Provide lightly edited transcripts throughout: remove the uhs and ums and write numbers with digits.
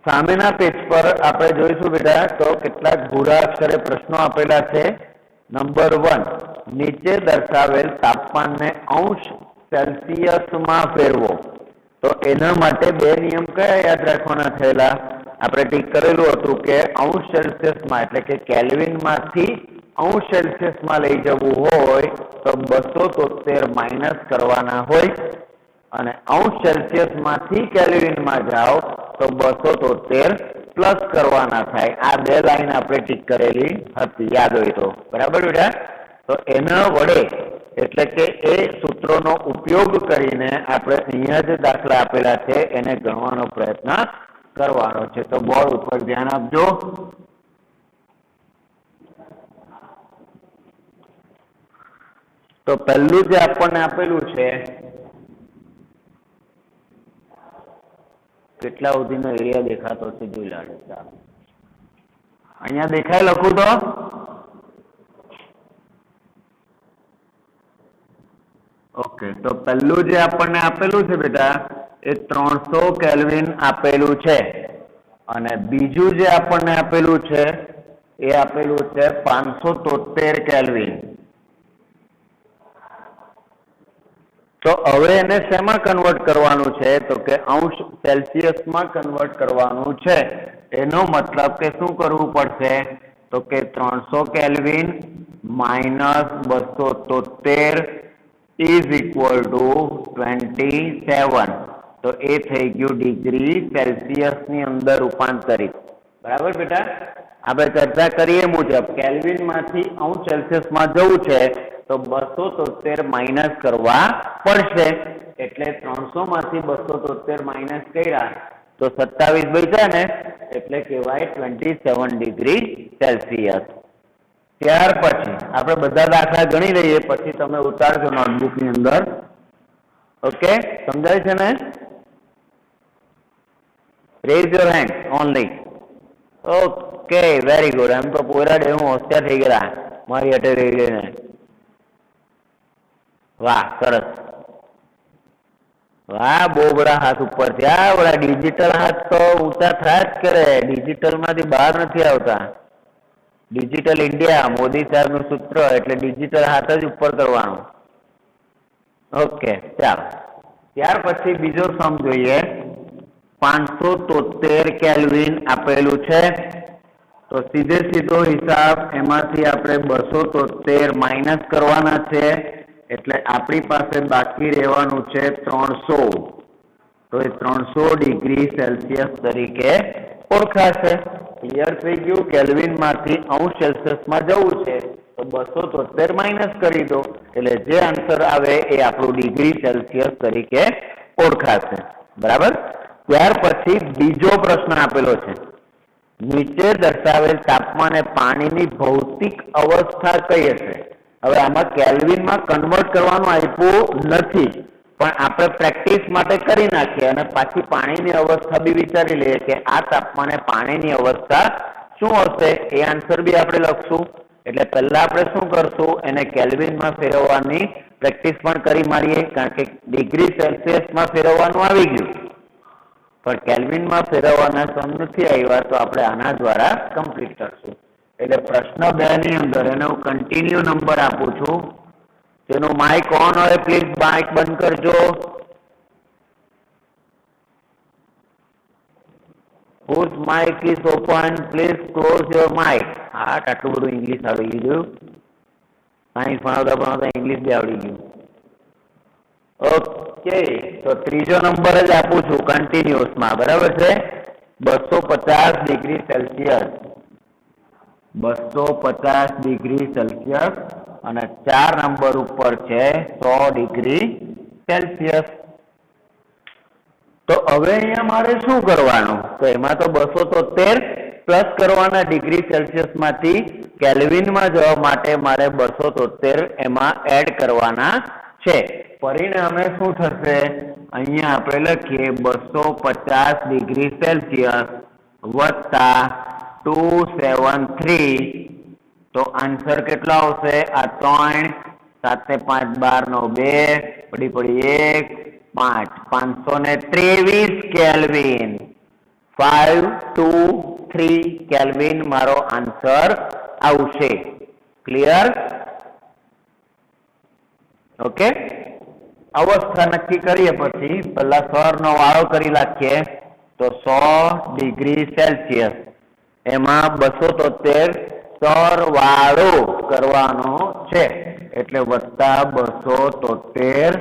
सामेना page पर आपणे जोईशुं बेटा तो केटलाक भूरा अक्षरे प्रश्नो आपेला छे। नंबर 1 नीचे दर्शावेल तापमान ने अंश सेल्सियस में फेरवो तो एना माटे बे नियम कया याद राखवाना थयेला? आपणे टीक करेलुं हतुं के अंश सेल्सियस में एटले के केल्विन मांथी अंश सेल्सियस में लई जवुं होय तो 273 माइनस करवाना होय અને अंश सेल्सियस मांथी केल्विन में जाओ तो 273 प्लस करवाना थाय। आ बे लाइन आपणे टीक करेली हती याद होय तो बराबर बेटा। तो एना वडे एटले के ए सूत्रोनो उपयोग करीने आपणे अहींया जे दाखला आपेला छे एने गणવાનો प्रयत्न करवानो छे। तो बोर्ड उपर ध्यान आपजो। तो पहलू जे आपणे आपेलुं छे કેટલા સુધીનો એરિયા દેખાતો છે જોઈ લાગે છે। અહીંયા દેખાય લખું તો ઓકે। તો પહેલું જે આપણને આપેલું છે બેટા એ 300 કેલ્વિન આપેલું છે અને બીજું જે આપણને આપેલું છે એ આપેલું છે 573 કેલ્વિન। तो हवे एने शेमा कन्वर्ट करवानुं छे तो के अंश सेल्सियस में कन्वर्ट करवानुं छे। एनो मतलब के शुं करवुं पड़शे तो के 300 kelvin minus 273 is equal to 27। तो ए थई गयुं डिग्री सेल्सियस नी अंदर रूपांतरित बराबर बेटा। आपणे चर्चा करीए मुजब केल्विन मांथी अंश सेल्सियस में जवुं छे तो 273 माइनस करवा पड़शे एटले 300 मांथी 273 माइनस कर्या तो 27 बच्या ने एटले कहेवाय 27 डिग्री सेल्सियस। त्यार पछी आपणे बधा दाखला गणी लईए पछी तमे उतारजो नोटबुक नी अंदर। ओके समजाय छे ने? Raise your hand only. Okay very good. एम तो पूरा डे हूँ होशियार थई गया मारी हटे रही गई। वाह सरस वाह बहु बड़ा हाथ ऊपर थी। आ बड़ा डिजिटल हाथ तो ऊंचा थाया ज करे। डिजिटल मांथी बहार नथी आवता। डिजिटल इंडिया मोदी साहेब नुं सूत्र एटले डिजिटल हाथ ज ऊपर करवानो। ओके चालो त्यार पछी बीजो सम जोईए। 573 केल्विन आपेलुं छे तो सीधे सीधो हिसाब एमांथी आपणे 273 माइनस करवाना छे એટલે આપણી પાસે બાકી રહેવાનું છે 300। તો એ 300 ડિગ્રી સેલ્સિયસ તરીકે ઓળખાશે। ક્લિયર થઈ ગયું? કેલ્વિન માંથી અંશ સેલ્સિયસ માં જવું છે તો 273 માઇનસ કરી દો એટલે જે આન્સર આવે એ આપણું ડિગ્રી સેલ્સિયસ તરીકે ઓળખાશે બરાબર। ત્યાર પછી બીજો પ્રશ્ન આપેલો છે નીચે દર્શાવેલ તાપમાને પાણીની ભૌતિક અવસ્થા કઈ હશે? હવે આમાં કેલ્વિન માં કન્વર્ટ કરવાનું આપ્યું નથી પણ આપણે પ્રેક્ટિસ માટે કરી નાખીએ અને પાછી પાણીની અવસ્થા બી વિચારી લઈએ કે આ તાપમાને પાણીની અવસ્થા શું હશે એ આન્સર બી આપણે લખશું। એટલે પહેલા આપણે શું કરશું એને કેલ્વિન માં ફેરવવાની પ્રેક્ટિસ પણ કરી મારીએ કારણ કે ડિગ્રી સેલ્સિયસ માં ફેરવવાનું આવી ગયું પણ કેલ્વિન માં ફેરવવાના સમ નથી આવ્યા તો આપણે આના દ્વારા કમ્પ્લીટ કરશું। એટલે પ્રશ્ન 2 ની અંદર એને હું કન્ટિન્યુ નંબર આપું છું। જેનો માઇક ઓન હોય પ્લીઝ માઇક બંધ કરજો। whose mic is open please close your mic। હા આટલું બધું ઇંગ્લિશ આવડી ગયું। સાયન્સ ભણાવતા ઇંગ્લિશ બી આવડી ગયું। ઓકે તો ત્રીજો નંબર જ આપું છું કન્ટિન્યુઅસ માં બરાબર છે। 250 ડિગ્રી સેલ્સિયસ 250 डिग्री सेल्सियस અને 4 नंबर ऊपर છે 100 डिग्री सेल्सियस। तो हवे अहींया मारे शुं करवानुं तो एमां तो 273 प्लस करवाना डिग्री सेल्सियस मांथी केल्विन में जवा माटे मारे 273 एमां एड करवाना छे। परिणामे शुं थशे अहींया आपणे लखीए 250 डिग्री सेल्सियस वत्ता 273 तो आंसर केटलो आवशे आ 3 7 ने 5 12 9 2 पड़ी 1 5 523 केल्विन 523 કેલ્વિન મારો આન્સર આવશે. ક્લિયર? ઓકે, અવસ્થા નક્કી કરીએ પછી પહેલા 100 નો વાળો કરી નાખીએ તો 100 ડિગ્રી સેલ્સિયસ એમાં 273 સરવાળો કરવાનો છે એટલે વત્તા 273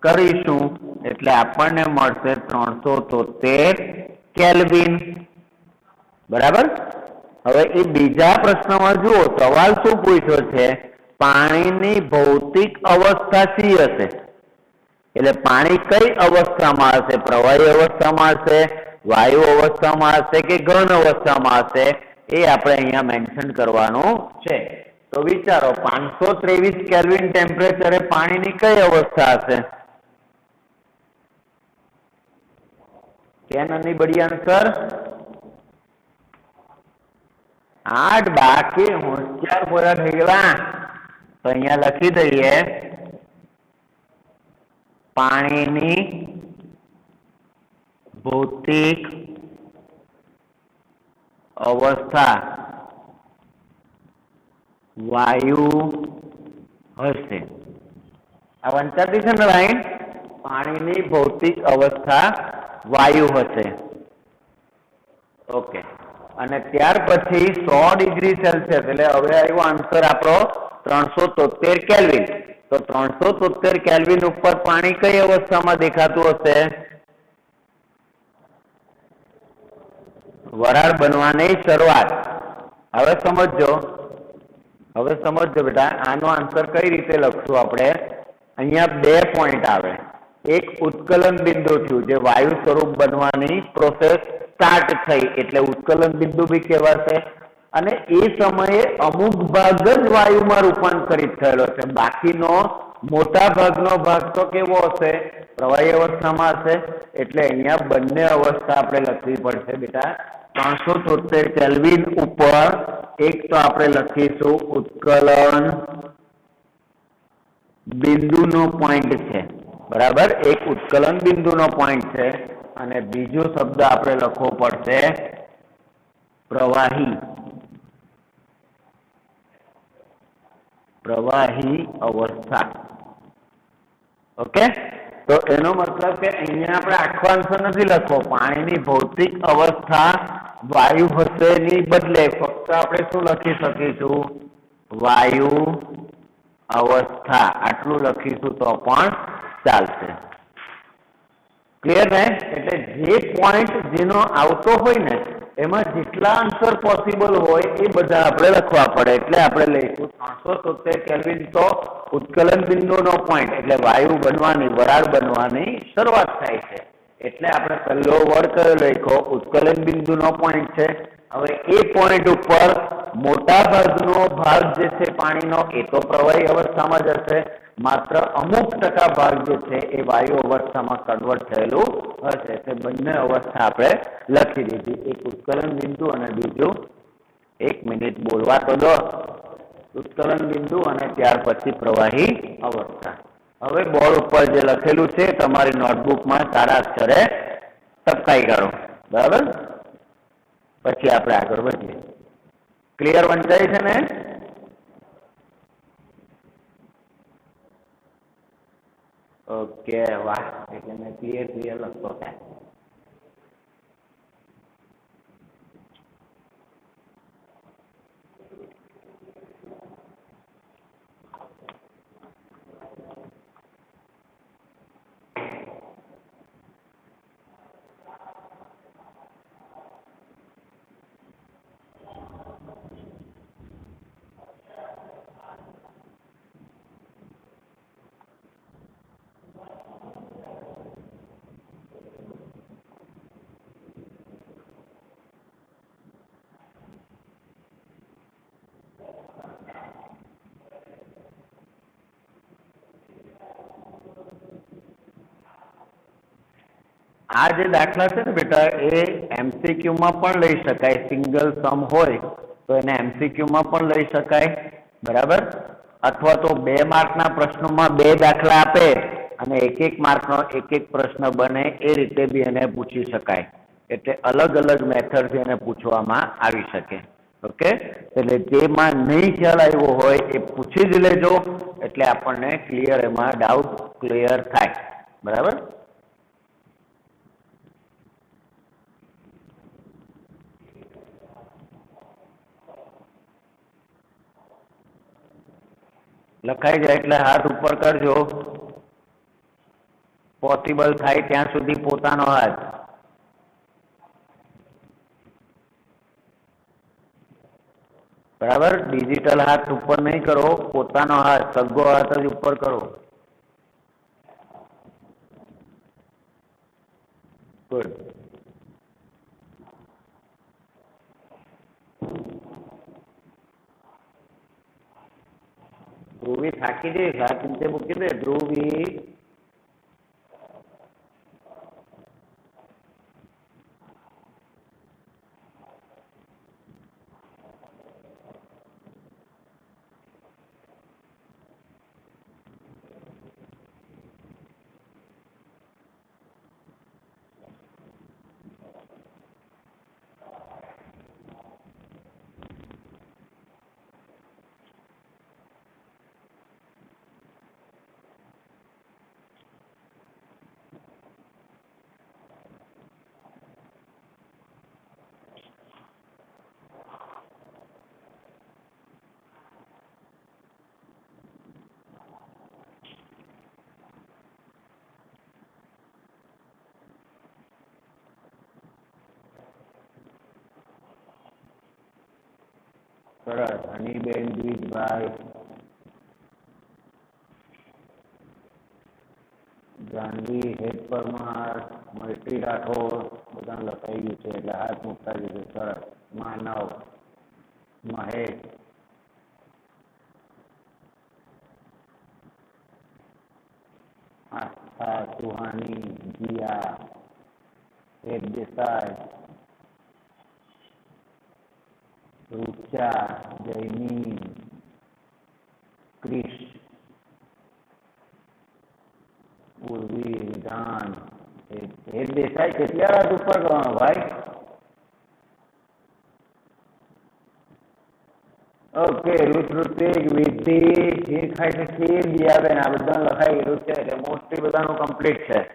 કરીશું એટલે આપણને મળશે 373 કેલ્વિન. બરાબર? હવે એ બીજા પ્રશ્નમાં જુઓ, સવાલ શું પૂછ્યો છે? પાણીની ભૌતિક અવસ્થા શી હશે? એટલે પાણી કઈ અવસ્થામાં હશે? પ્રવાહી અવસ્થામાં હશે, વાયુ અવસ્થામાં હશે કે ઘન અવસ્થામાં હશે? એ આપણે અહીંયા મેન્શન કરવાનું છે. તો વિચારો, 523 કેલ્વિન ટેમ્પરેચરે પાણીની કઈ અવસ્થા હશે? क्या नहीं बड़ी आंसर? 8 बाकी होशियार पूरा થઈ ગયેલા. તો અહીંયા લખી દઈએ પાણીની ભૌતિક અવસ્થા વાયુ હશે. આ વંચાતી છે ને લાઈન? પાણીની ભૌતિક અવસ્થા વાયુ હશે. ઓકે, અને ત્યાર પછી 100 ડિગ્રી સેલ્સિયસ એટલે હવે આવ્યો આન્સર આપણો 373 કેલ્વિન. તો 373 કેલ્વિન ઉપર પાણી કઈ અવસ્થામાં દેખાતું હશે? વરાળ બનવાની શરૂઆત. હવે સમજો બેટા, આનો આન્સર કઈ રીતે લખશું આપણે? અહીંયા 2 પોઈન્ટ આવે. એક ઉત્કલન બિંદુ થયું, જે વાયુ સ્વરૂપ બનવાની પ્રોસેસ સ્ટાર્ટ થઈ એટલે ઉત્કલન બિંદુ બી કહેવાશે. અને એ સમયે અમુક ભાગ જ વાયુમાં રૂપાંતરિત થયેલો છે, બાકીનો મોટા ભાગનો ભાગ તો કેવો હશે? પ્રવાહી અવસ્થામાં હશે. એટલે અહીંયા બંને અવસ્થા આપણે લખવી પડશે બેટા. 373 કેલ્વિન ઉપર એક તો આપણે લખીશું ઉત્કલન બિંદુનો પોઈન્ટ છે. બરાબર, એક ઉત્કલન બિંદુનો પોઈન્ટ છે અને બીજો શબ્દ આપણે લખવો પડશે પ્રવાહી અવસ્થા. ઓકે, તો એનો મતલબ કે અહીંયા આપણે આખો આન્સર નથી લખવો. પાણીની ભૌતિક અવસ્થા વાયુ હશે ની બદલે ફક્ત આપણે શું લખી શકીશું? વાયુ અવસ્થા આટલું લખીશું તો પણ ચાલશે. ક્લિયર ને? એટલે જે પોઈન્ટ જેનો આવતો હોય ને એમાં જેટલા આન્સર પોસિબલ હોય એ બધા આપણે લખવા પડે. એટલે આપણે લઈશું 373 કેલ્વિન તો ઉત્કલન બિંદુનો પોઈન્ટ એટલે વાયુ બનવાની, વરાળ બનવાની શરૂઆત થાય છે. એટલે આપણે પહેલો વર્ડ કયો લખ્યો? ઉત્કલન બિંદુનો પોઈન્ટ છે. હવે એ પોઈન્ટ ઉપર મોટા ભાગનો ભાગ જે છે પાણીનો એ તો પ્રવાહી અવસ્થામાં જ હશે, માત્ર અમુક ટકા ભાગ જે છે એ વાયુ અવસ્થામાં કન્વર્ટ થયેલું હશે. તે બંને અવસ્થા આપણે લખી દીધી, એક ઉત્કલન બિંદુ અને બીજું, 1 મિનિટ બોલવા તો દો, ઉત્કલન બિંદુ અને ત્યાર પછી પ્રવાહી અવસ્થા. હવે બોર્ડ ઉપર જે લખેલું છે તમારી નોટબુકમાં સારા અક્ષરે ટપકાઈ કરો. બરાબર, પછી આપણે આગળ વધીએ. ક્લિયર વંચાય છે ને? ઓકે, વાહ, એટલે મેં ક્લિયર લખતો થાય. આ જે દાખલા છે ને બેટા એ MCQ માં પણ લઈ શકાય. સિંગલ સમ હોય તો એને MCQ માં પણ લઈ શકાય. બરાબર, અથવા તો 2 માર્કના પ્રશ્નોમાં 2 દાખલા આપે અને 1-1 માર્કનો 1-1 પ્રશ્ન બને, એ રીતે બી એને પૂછી શકાય. એટલે અલગ અલગ મેથડથી એને પૂછવામાં આવી શકે. ઓકે, એટલે જેમાં નહીં ખ્યાલ આવ્યો હોય એ પૂછી જ લેજો, એટલે આપણને ક્લિયર એમાં ડાઉટ ક્લિયર થાય. બરાબર. લખાઈ જાય એટલે હાથ ઉપર કરજો. પોસિબલ થાય ત્યાં સુધી પોતાનો હાથ. બરાબર. ડિજિટલ હાથ ઉપર નહીં કરો, પોતાનો હાથ, સગો હાથ જ ઉપર કરો. ગુડ. ધ્રુવી થાકી જઈશ, હાથ નીચે મૂકી દે. ધ્રુવી સરસ. હનીબેન, દ્વિજભાઈ, ગાંધી, હેત પરમાર, મૈત્રી રાઠોડ બધા લખાઈ ગયું છે એટલે હાથ મૂકતા જશે. સરસ. માનવ, મહેશ, આસ્થા, સુહાની, જીયા, હેત દેસાઈ, રૂચા, જૈની, ક્રિશ, પૂર્વી, વિધાન. હેત દેસાઈ કેટલા હાથ ઉપર કરવાનો ભાઈ? ઓકે. ઋત્વિક, વિધિ, ખીર ખાય છે, ખીર, દિયાબેન, આ બધા લખાઈ ગયું છે એટલે મોસ્ટલી બધાનું કમ્પ્લીટ છે.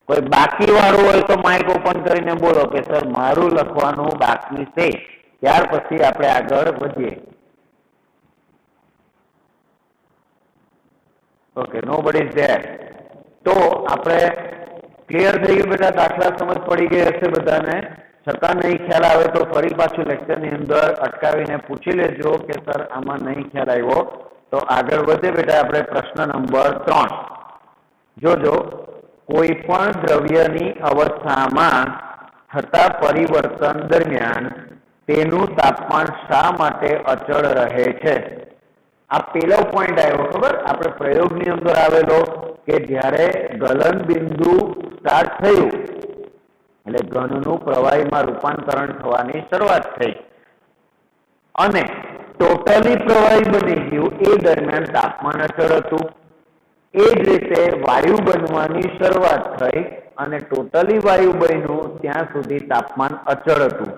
કોઈ બાકી વાળું હોય તો માઇક ઓપન કરીને બોલો કે સર મારું લખવાનું બાકી છે. ત્યાર પછી આપણે આગળ વધીએ. Okay, nobody is there. તો આપણે ક્લિયર થઈ ગયું બેટા? દાખલા સમજ પડી ગઈ હશે બધાને? છતાં નહીં ખ્યાલ આવે તો ફરી પાછું લેક્ચરની અંદર અટકાવીને પૂછી લેજો કે સર આમાં નહીં ખ્યાલ આવ્યો. તો આગળ વધે બેટા. આપણે પ્રશ્ન નંબર 3 જોજો. કોઈ પણ દ્રવ્યની અવસ્થામાં થતા પરિવર્તન દરમિયાન તેનું તાપમાન શા માટે અચળ રહે છે? આ પેલો પોઈન્ટ આવ્યો, ખબર? આપણે પ્રયોગની અંદર આવેલો કે જ્યારે ગલન બિંદુ સ્ટાર્ટ થયું એટલે ઘનનું પ્રવાહીમાં રૂપાંતરણ થવાની શરૂઆત થઈ અને ટોટલી પ્રવાહી બની ગયું એ દરમિયાન તાપમાન અચળ હતું. એ જ રીતે વાયુ બનવાની શરૂઆત થઈ અને ટોટલી વાયુ બન્યું ત્યાં સુધી તાપમાન અચળ હતું.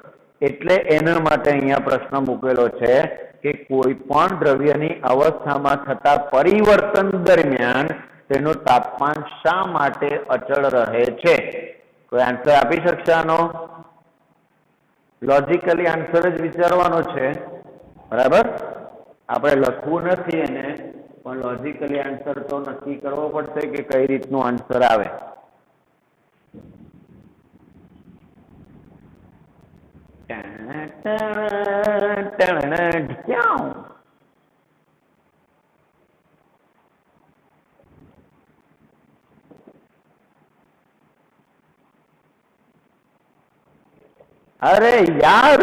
એટલે એના માટે અહીંયા પ્રશ્ન મૂકેલો છે કે કોઈ પણ દ્રવ્યની અવસ્થામાં થતા પરિવર્તન દરમિયાન તેનું તાપમાન શા માટે અચળ રહે છે? કોઈ આન્સર આપી શકશે આનો? લોજિકલી આન્સર જ વિચારવાનો છે. બરાબર. આપણે લખવું નથી એને, પણ લોજિકલી આન્સર તો નક્કી કરવો પડશે કે કઈ રીતનું આન્સર આવે. અરે યાર,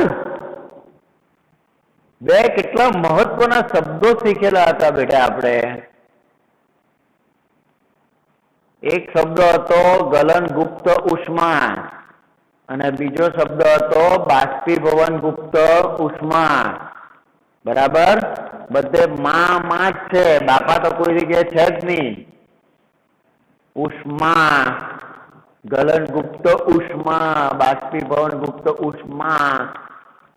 બે કેટલા મહત્વના શબ્દો શીખેલા હતા બેટા આપણે. એક શબ્દ હતો ગલન ગુપ્ત ઉષ્મા અને બીજો શબ્દ હતો બાષ્પીભવન ગુપ્ત ઉષ્મા. બરાબર. બધે માં જ છે, બાપા તો કોઈ જગ્યાએ છે જ નહીં. ઉષ્મા ગલન ગુપ્ત ઉષ્મા, બાષ્પીભવન ગુપ્ત ઉષ્મા.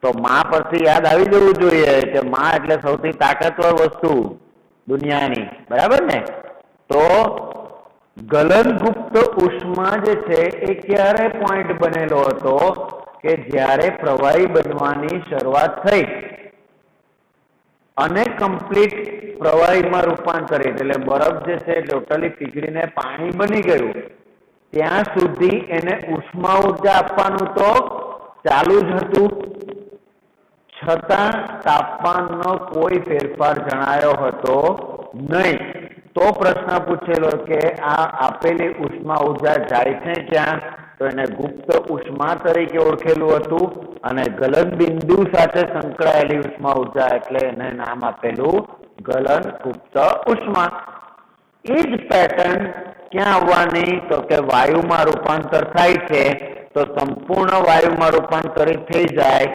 તો માં પરથી યાદ આવી જવું જોઈએ કે માં એટલે સૌથી તાકાતવર વસ્તુ દુનિયાની, બરાબર ને? તો ગલન ગુપ્ત ઉષ્મા જે છે એ ક્યારે પોઈન્ટ બનેલો હતો કે જ્યારે પ્રવાહી બનવાની શરૂઆત થઈ અને કમ્પ્લીટ પ્રવાહીમાં રૂપાંતરિત, એટલે બરફ જે છે ટોટલી પીગળીને પાણી બની ગયું, ત્યાં સુધી એને ઉષ્મા ઉર્જા આપવાનું તો ચાલુ જ હતું, છતાં તાપમાનનો કોઈ ફેરફાર જણાયો હતો નહીં. તો પ્રશ્ન પૂછેલો કે આ આપેલી ઉષ્મા ઉર્જા જાય છે ક્યાં? તો એને ગુપ્ત ઉષ્મા તરીકે ઓળખેલું હતું અને ગલન બિંદુ સાથે સંકળાયેલી ઉષ્મા ઉર્જા એટલે એને નામ આપેલું ગલન ગુપ્ત ઉષ્મા. એ જ પેટર્ન ક્યાં આવવાની? તો કે વાયુમાં રૂપાંતર થાય છે તો સંપૂર્ણ વાયુમાં રૂપાંતરિત થઈ જાય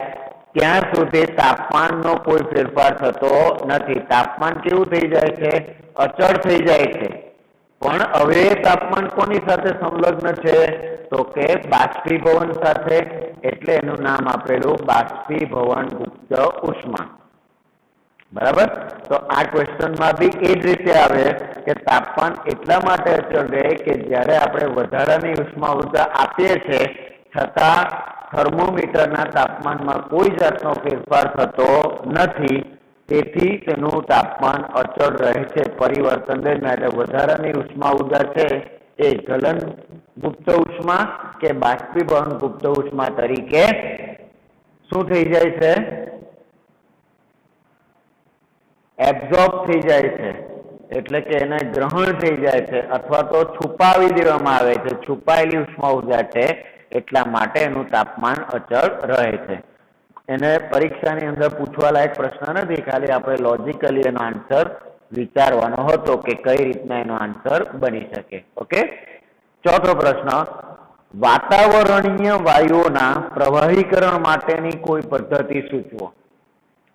ત્યાં સુધી તાપમાનનો કોઈ ફેરફાર થતો નથી. તાપમાન કેવું થઈ જાય છે? અચળ થઈ જાય છે. પણ હવે તાપમાન કોની સાથે સંલગ્ન છે? તો કે બાષ્પીભવન સાથે, એટલે એનું નામ આપેલું બાષ્પીભવન ગુપ્ત ઉષ્મા. બરાબર? તો આ ક્વેશ્ચનમાં બી એ જ રીતે આવે કે તાપમાન એટલા માટે અચળ રહે કે જ્યારે આપણે વધારાની ઉષ્મા ઉર્જા આપીએ છીએ છતાં થર્મોમીટરના તાપમાનમાં કોઈ જાતનો ફેરફાર થતો નથી, તેથી તેનું તાપમાન અચળ રહે છે પરિવર્તન દરમિયાન. એટલે વધારાની ઉષ્મા ઉર્જા છે એ ગલન ગુપ્ત ઉષ્મા કે બાષ્પીભવન ગુપ્ત ઉષ્મા તરીકે શું થઈ જાય છે? એબ્ઝોર્બ થઈ જાય છે, એટલે કે એને ગ્રહણ થઈ જાય છે અથવા તો છુપાવી દેવામાં આવે છે. છુપાયેલી ઉષ્મા ઉર્જા છે એટલા માટે એનું તાપમાન અચળ રહે છે. એને પરીક્ષાની અંદર પૂછવા લાયક પ્રશ્ન નથી, ખાલી આપણે લોજિકલી એનો આન્સર વિચારવાનો હતો કે કઈ રીતના એનો આન્સર બની શકે. ઓકે, ચોથો પ્રશ્ન, વાતાવરણીય વાયુઓના પ્રવાહીકરણ માટેની કોઈ પદ્ધતિ સૂચવો.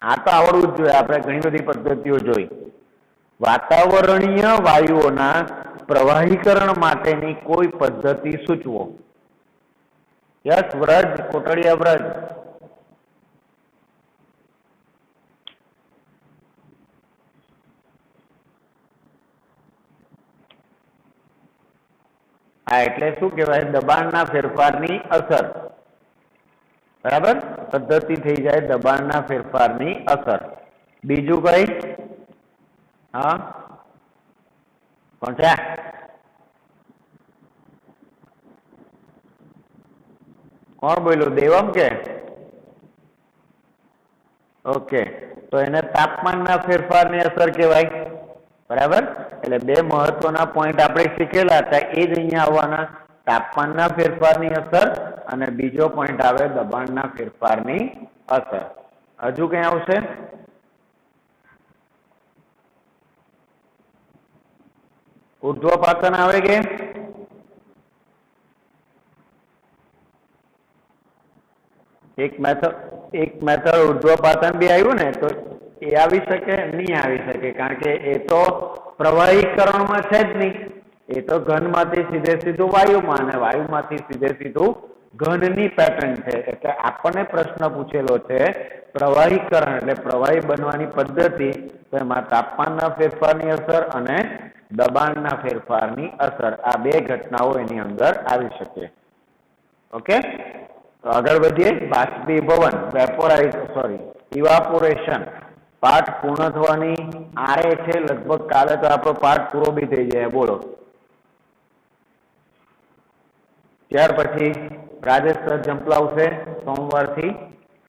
આ તો આવડવું જ જોઈએ, આપણે ઘણી બધી પદ્ધતિઓ જોઈ. વાતાવરણીય વાયુઓના પ્રવાહીકરણ માટેની કોઈ પદ્ધતિ સૂચવો. યસ વ્રજ, કોટડિયા વ્રજ. હા, એટલે શું કહેવાય? દબાણના ફેરફારની અસર. બરાબર? પદ્ધતિ થઈ જાય દબાણના ફેરફારની અસર. બીજું કઈ? હા, કોણ છે? કોણ બોલ્યું? દેવમ કે? ઓકે, તો એને તાપમાનના ફેરફારની અસર કહેવાય. બરાબર? એટલે બે મહત્વના પોઈન્ટ આપણે શીખેલા હતા એ જ અહીંયા આવવાના. તાપમાનના ફેરફારની અસર અને બીજો પોઈન્ટ આવે દબાણના ફેરફારની અસર. હજુ કઈ આવશે? ઉર્ધ્વપાતન આવે કે? એક મેથડ ઉર્ધ્વપાતન બી આવ્યું ને, તો એ આવી શકે? નહીં આવી શકે, કારણ કે એ તો પ્રવાહીકરણમાં છે જ નહીં. એ તો ઘનમાંથી સીધે સીધું વાયુમાં અને વાયુમાંથી સીધે સીધું ઘનની પેટર્ન છે. એટલે આપણને પ્રશ્ન પૂછેલો છે પ્રવાહીકરણ એટલે પ્રવાહી બનવાની પદ્ધતિ, તો એમાં તાપમાનના ફેરફારની અસર અને દબાણના ફેરફારની અસર, આ બે ઘટનાઓ એની અંદર આવી શકે. ઓકે, તો આગળ વધીએ. બાષ્પીભવન, ઇવાપોરેશન પાઠ પૂર્ણ થવાની આરે છે. લગભગ કાલે તો આપણો પાઠ પૂરો બી થઈ જાય. બોલો. ત્યાર પછી રાજેશ સર ઝંપલાવશે. સોમવારથી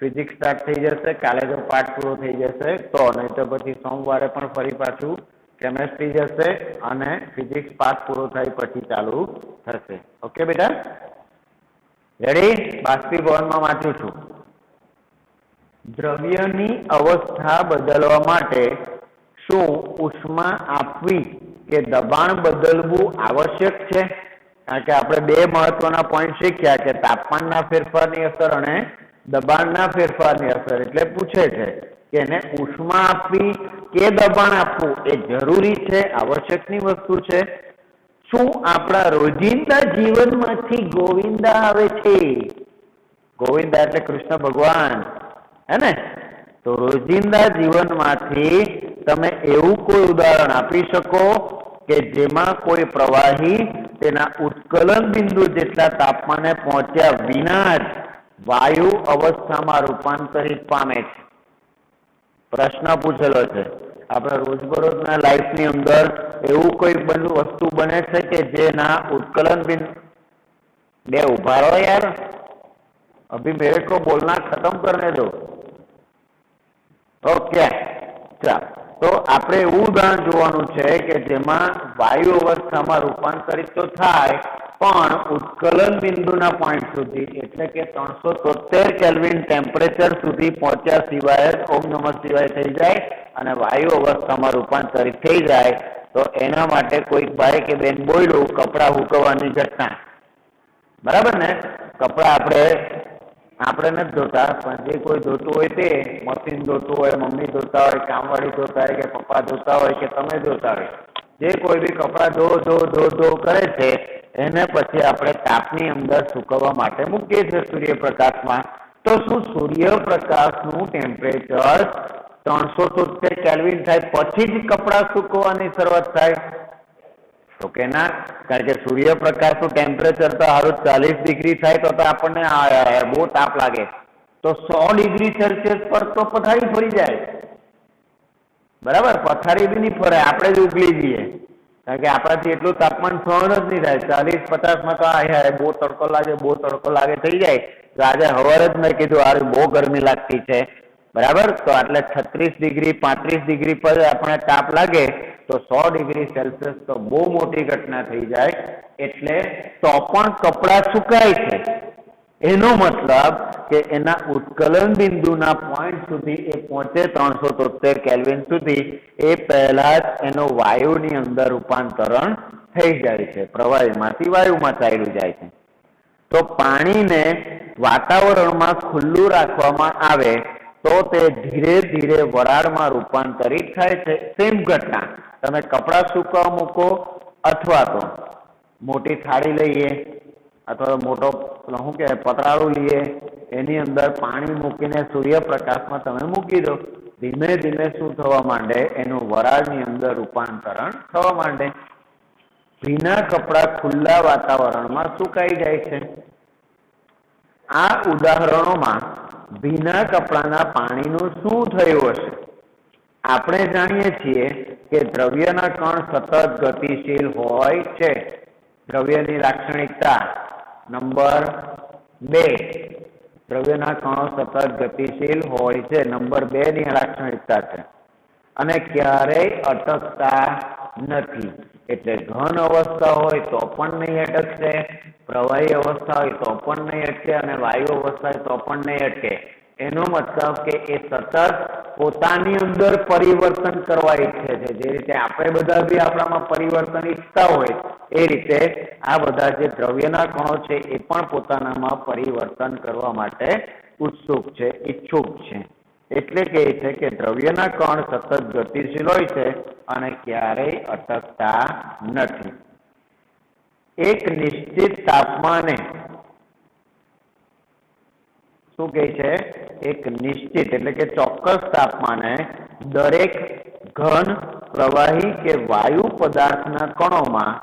ફિઝિક્સ સ્ટાર્ટ થઈ જશે. કાલે જો પાઠ પૂરો થઈ જશે તો, નહીં તો પછી સોમવારે પણ ફરી પાછું કેમેસ્ટ્રી જશે અને ફિઝિક્સ પાઠ પૂરો થાય પછી ચાલુ થશે. ઓકે બેટા, રેડી? બાષ્પીભવનમાં વાંચું છું. દ્રવ્યની અવસ્થા બદલવા માટે શું ઉષ્મા આપવી કે દબાણ બદલવું આવશ્યક છે? કારણ કે આપણે બે મહત્વના પોઈન્ટ શીખ્યા કે તાપમાનના ફેરફારની અસર અને દબાણના ફેરફારની અસર. એટલે પૂછે છે કે એને ઉષ્મા આપવી કે દબાણ આપવું એ જરૂરી છે, આવશ્યકની વસ્તુ છે. શું આપણા રોજિંદા જીવનમાંથી ગોવિંદા આવે છે? ગોવિંદા એટલે કૃષ્ણ ભગવાન, હે ને? તો રોજિંદા જીવનમાંથી તમે એવું કોઈ ઉદાહરણ આપી શકો કે જેમાં કોઈ પ્રવાહી તેના ઉત્કલન બિંદુ જેટલા તાપમાને પહોંચ્યા વિના જ વાયુ અવસ્થામાં રૂપાંતરિત પામે છે. પ્રશ્ન પૂછેલો છે. આપણા રોજબરોજના લાઈફની અંદર એવું કોઈ વસ્તુ બને છે કે જેના ઉત્કલન બિંદુ બે ઉભા રહો યાર, अभी मेरे को बोलना खत्म करने दो. ओके, ચાલ તો આપણે એવું ઉદાહરણ જોવાનું છે કે જેમાં વાયુ અવસ્થામાં રૂપાંતરિત તો થાય પણ ઉત્કલન બિંદુના પોઈન્ટ સુધી એટલે કે 373 કેલ્વિન ટેમ્પરેચર સુધી પહોંચ્યા સિવાય જ ઓમ નમઃ શિવાય થઈ જાય અને વાયુ અવસ્થામાં રૂપાંતરિત થઈ જાય. તો એના માટે કોઈક ભાઈ કે બેન બોલ્યું કપડા હુકવવાની ઘટના, બરાબર ને? કપડા આપણે નથી ધોતા, પણ જે કોઈ ધોતું હોય તે મશીન ધોતું હોય, મમ્મી ધોતા હોય, કામવાળી ધોતા હોય કે પપ્પા ધોતા હોય કે તમે ધોતા હોય, જે કોઈ બી કપડા ધો કરે છે એને પછી આપણે તાપની અંદર સુકવવા માટે મૂકીએ છીએ સૂર્યપ્રકાશમાં. તો શું સૂર્યપ્રકાશનું ટેમ્પરેચર 373 કેલ્વિન થાય પછી જ કપડા સુકવવાની શરૂઆત થાય? તો કે ના, કારણ કે સૂર્યપ્રકાશનું ટેમ્પરેચર તો સારું 40 ડિગ્રી થાય તો આપણને બહુ તાપ લાગે. તો 100 ડિગ્રી સેલ્સિયસ પર તો પથારી ફરી જાય, બરાબર? પથારી બી નહીં ફરે, આપણે જ ઉગલી જઈએ, કારણ કે આપણાથી એટલું તાપમાન સહન જ નહીં થાય. 40-50માં તો બહુ તડકો લાગે થઈ જાય. તો આજે સવારે જ મેં કીધું આ બહુ ગરમી લાગતી છે, બરાબર? તો એટલે 36 ડિગ્રી 35 ડિગ્રી પર આપણે તાપ લાગે તો 100 ડિગ્રી સેલ્સિયસ તો બહુ મોટી ઘટના થઈ જાય. એટલે તો પણ કપડાં સુકાય છે, એનો મતલબ કે એના ઉત્કલન બિંદુના પોઈન્ટ સુધી એ પહોંચે 373 કેલ્વિન સુધી એ પહેલા જ એનો વાયુની અંદર રૂપાંતરણ થઈ જાય છે, પ્રવાહીમાંથી વાયુમાં ચાલ્યું જાય છે. તો પાણીને વાતાવરણમાં ખુલ્લું રાખવામાં આવે તો તે ધીરે ધીરે વરાળમાં રૂપાંતરિત થાય છે. સેમ ઘટના તમે કપડાં સૂકવવા મૂકો અથવા તો મોટી થાળી લઈએ અથવા મોટો શું કહેવાય પતરાળું લઈએ, એની અંદર પાણી મૂકીને સૂર્યપ્રકાશમાં તમે મૂકી દો, ધીમે ધીમે શું થવા માંડે? એનું વરાળની અંદર રૂપાંતરણ થવા માંડે. ભીના કપડાં ખુલ્લા વાતાવરણમાં સુકાઈ જાય છે. આ ઉદાહરણોમાં ભીના કપડાના પાણીનું શું થયું હશે? આપણે જાણીએ છીએ કે દ્રવ્યના કણ સતત ગતિશીલ હોય છે. દ્રવ્યની લાક્ષણિકતા નંબર 2, દ્રવ્યના કણો સતત ગતિશીલ હોય છે. નંબર 2 ની લાક્ષણિકતા છે. અને ક્યારેય અટકતા નથી. એટલે ઘન અવસ્થા હોય તો પણ નહીં અટકશે, પ્રવાહી અવસ્થા હોય તો પણ નહીં અટકે અને વાયુ અવસ્થા હોય તો પણ નહીં અટકે. એનો મતલબ કે એ સતત પોતાની અંદર પરિવર્તન કરવા ઈચ્છે છે. જે રીતે આપણે બધા બી આપણામાં પરિવર્તન ઈચ્છતા હોય એ રીતે આ બધા જે દ્રવ્યના કણો છે એ પણ પોતાનામાં પરિવર્તન કરવા માટે ઉત્સુક છે, ઈચ્છુક છે. એટલે કે છે કે દ્રવ્યના કણ સતત ગતિશીલ હોય છે અને ક્યારેય અટકતા નથી. એક નિશ્ચિત તાપમાને શું કહે છે? એક નિશ્ચિત એટલે કે ચોક્કસ તાપમાને દરેક ઘન, પ્રવાહી કે વાયુ પદાર્થના કણોમાં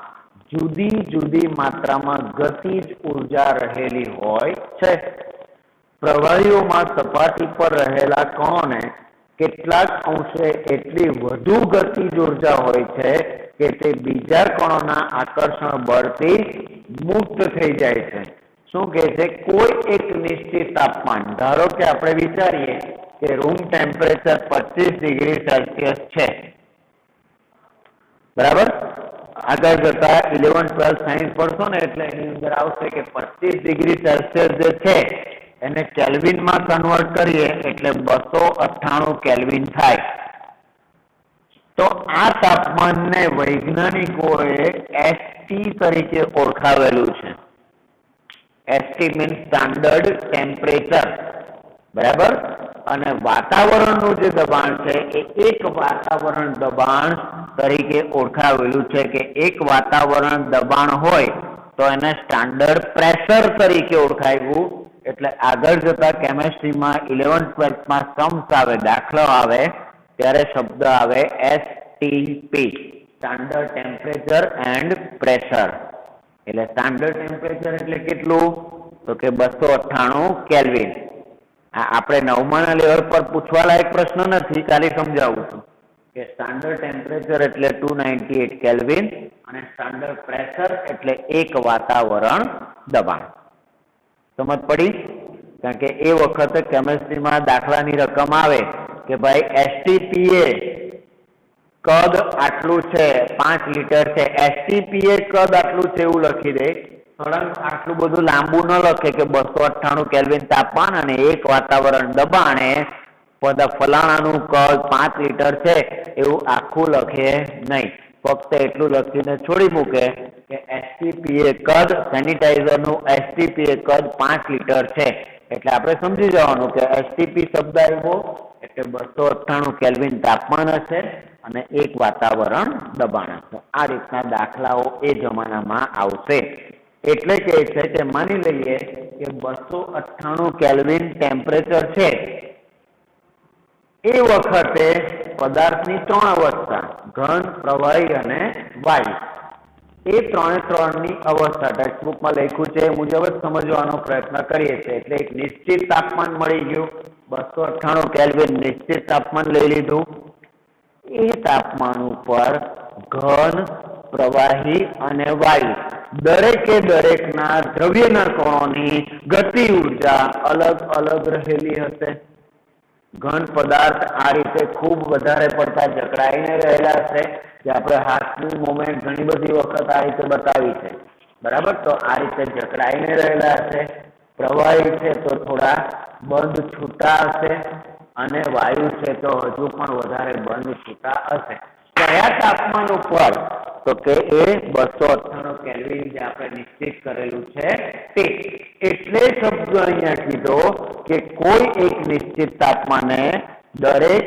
જુદી જુદી માત્રામાં ગતિજ ઉર્જા રહેલી હોય છે. પ્રવાહીઓમાં સપાટી પર રહેલા કણોને કેટલાક અંશે એટલી વધુ ગતિજ ઉર્જા હોય છે કે તે બીજા કણોના આકર્ષણ બળથી મુક્ત થઈ જાય છે. શું કહે છે? કોઈ એક નિશ્ચિત તાપમાન, ધારો કે આપણે વિચારીએ કે રૂમ ટેમ્પરેચર 25 ડિગ્રી સેલ્સિયસ છે, બરાબર? આગળ જતા 11-12 સાયન્સ પડશો ને એટલે એની અંદર આવશે કે 25 ડિગ્રી સેલ્સિયસ જે છે એને કેલ્વિનમાં કન્વર્ટ કરીએ એટલે 298 કેલ્વિન થાય. તો આ તાપમાનને વૈજ્ઞાનિકોએ ST તરીકે ઓળખાવેલું છે. ST means standard temperature. बराबर। અને વાતાવરણનું જે દબાણ છે એ એક વાતાવરણ દબાણ તરીકે ઓળખાવેલું છે કે એક વાતાવરણ દબાણ હોય તો એને સ્ટાન્ડર્ડ પ્રેશર તરીકે ઓળખાયું। એટલે આગળ જતા કેમેસ્ટ્રીમાં 11th 12th માં સમ્સ આવે, દાખલો આવે ત્યારે શબ્દ આવે STP, standard temperature and pressure. એટલે સ્ટાન્ડર્ડ ટેમ્પરેચર એટલે કેટલું? તો કે 298 કેલ્વિન। આપણે 9મા લેવલ પર પૂછવા લાયક પ્રશ્ન નથી, ખાલી સમજાવું છું કે સ્ટાન્ડર્ડ ટેમ્પરેચર એટલે 298 કેલ્વિન અને સ્ટાન્ડર્ડ પ્રેશર એટલે એક વાતાવરણ દબાણ। સમજ પડી? કારણ કે એ વખતે કેમેસ્ટ્રીમાં દાખલાની રકમ આવે કે ભાઈ એસટીપીએ કદ આટલું છે, 5 લિટર છે, એસટીપીએ કદ આટલું છે એવું લખી દે। સળંગ આટલું બધું લાંબુ ન લખે કે 298 કેલ્વિન તાપમાન અને એક વાતાવરણ દબાણે ફલાણાનું કદ 5 લિટર છે એવું આખું લખે નહીં, ફક્ત એટલું લખીને છોડી મૂકે કે એસટીપીએ કદ, સેનિટાઈઝરનું એસટીપીએ કદ 5 લિટર છે। એટલે આપણે સમજી જવાનું કે એસટીપી શબ્દ આવ્યો એટલે 298 કેલ્વિન તાપમાન હશે અને એક વાતાવરણ દબાણ હશે। આ રીતના દાખલાઓ એ જમાનામાં આવશે। એટલે કહે છે કે માની લઈએ કે 298 કેલ્વિન ટેમ્પરેચર છે, એ વખતે પદાર્થની 3 અવસ્થા ઘન, પ્રવાહી અને વાયુ, એ ત્રણની અવસ્થા ટેક્સ્ટબુકમાં લખ્યું છે એ મુજબ જ સમજવાનો પ્રયત્ન કરીએ છીએ। એટલે એક નિશ્ચિત તાપમાન મળી ગયું, 298 કેલ્વિન નિશ્ચિત તાપમાન લઈ લીધું। એ તાપમાન ઉપર ઘન, પ્રવાહી અને વાયુ દરેકે દરેકના દ્રવ્યના કણોની ગતિ ઉર્જા અલગ અલગ રહેલી હશે। ઘન પદાર્થ આ રીતે ખૂબ વધારે પડતા જકડાઈને રહેલા છે જે આપણે હાથની મોમેન્ટ ઘણી બધી વખત આ રીતે બતાવી છે, બરાબર। તો આ રીતે જકડાઈને રહેલા છે। પ્રવાહી છે તો થોડા બંધ છૂટા હશે અને વાયુ છે તો હજુ પણ વધારે બંધ છૂટા હશે। કયા તાપમાન ઉપર? તો કે એ 298 કેલ્વિન જે આપણે નિશ્ચિત કરેલું છે તે। એટલે શબ્દ અહીંયા કીધો કે કોઈ એક નિશ્ચિત તાપમાને દરેક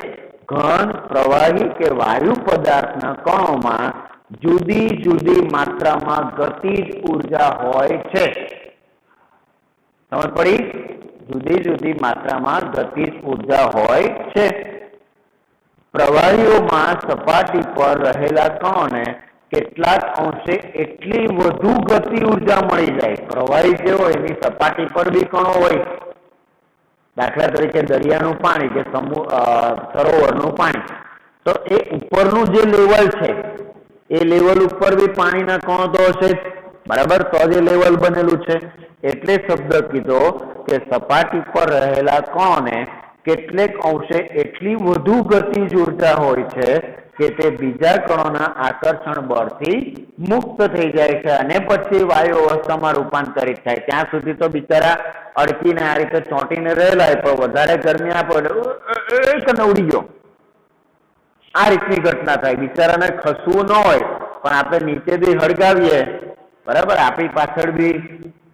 ઘન, પ્રવાહી કે વાયુ પદાર્થના કણોમાં જુદી જુદી માત્રામાં ગતિજ ઉર્જા હોય છે। સમજ પડી? જુદી જુદી માત્રામાં ગતિજ ઉર્જા હોય છે। પ્રવાહીઓમાં સપાટી પર રહેલા કણોને કેટલાક અંશે એટલી વધુ ગતિ ઉર્જા મળી જાય। પ્રવાહી જે હોય એની સપાટી પર બી કણો હોય, દાખલા તરીકે દરિયાનું પાણી કે સરોવરનું પાણી, તો એ ઉપરનું જે લેવલ છે એ લેવલ ઉપર બી પાણીના કણો તો હશે જ, બરાબર। તો જે લેવલ બનેલું છે એટલે શબ્દ કીધો કે સપાટી પર રહેલા કણોને કેટલેક અંશે એટલી વધુ ગતિજ ઉર્જા હોય છે કે તે બીજા કણોના આકર્ષણ બળથી મુક્ત થઈ જાય છે અને પછી વાયુ અવસ્થામાં રૂપાંતરિત થાય। ત્યાં સુધી તો બિચારા અડકીને આ રીતે ચોંટીને રહેલા હોય, પણ વધારે ગરમી આપો એટલે ઉડી ગયો, આ રીતની ઘટના થાય। બિચારાને ખસવું ન હોય પણ આપણે નીચેથી હળગાવીએ, બરાબર, આપણી પાછળ બી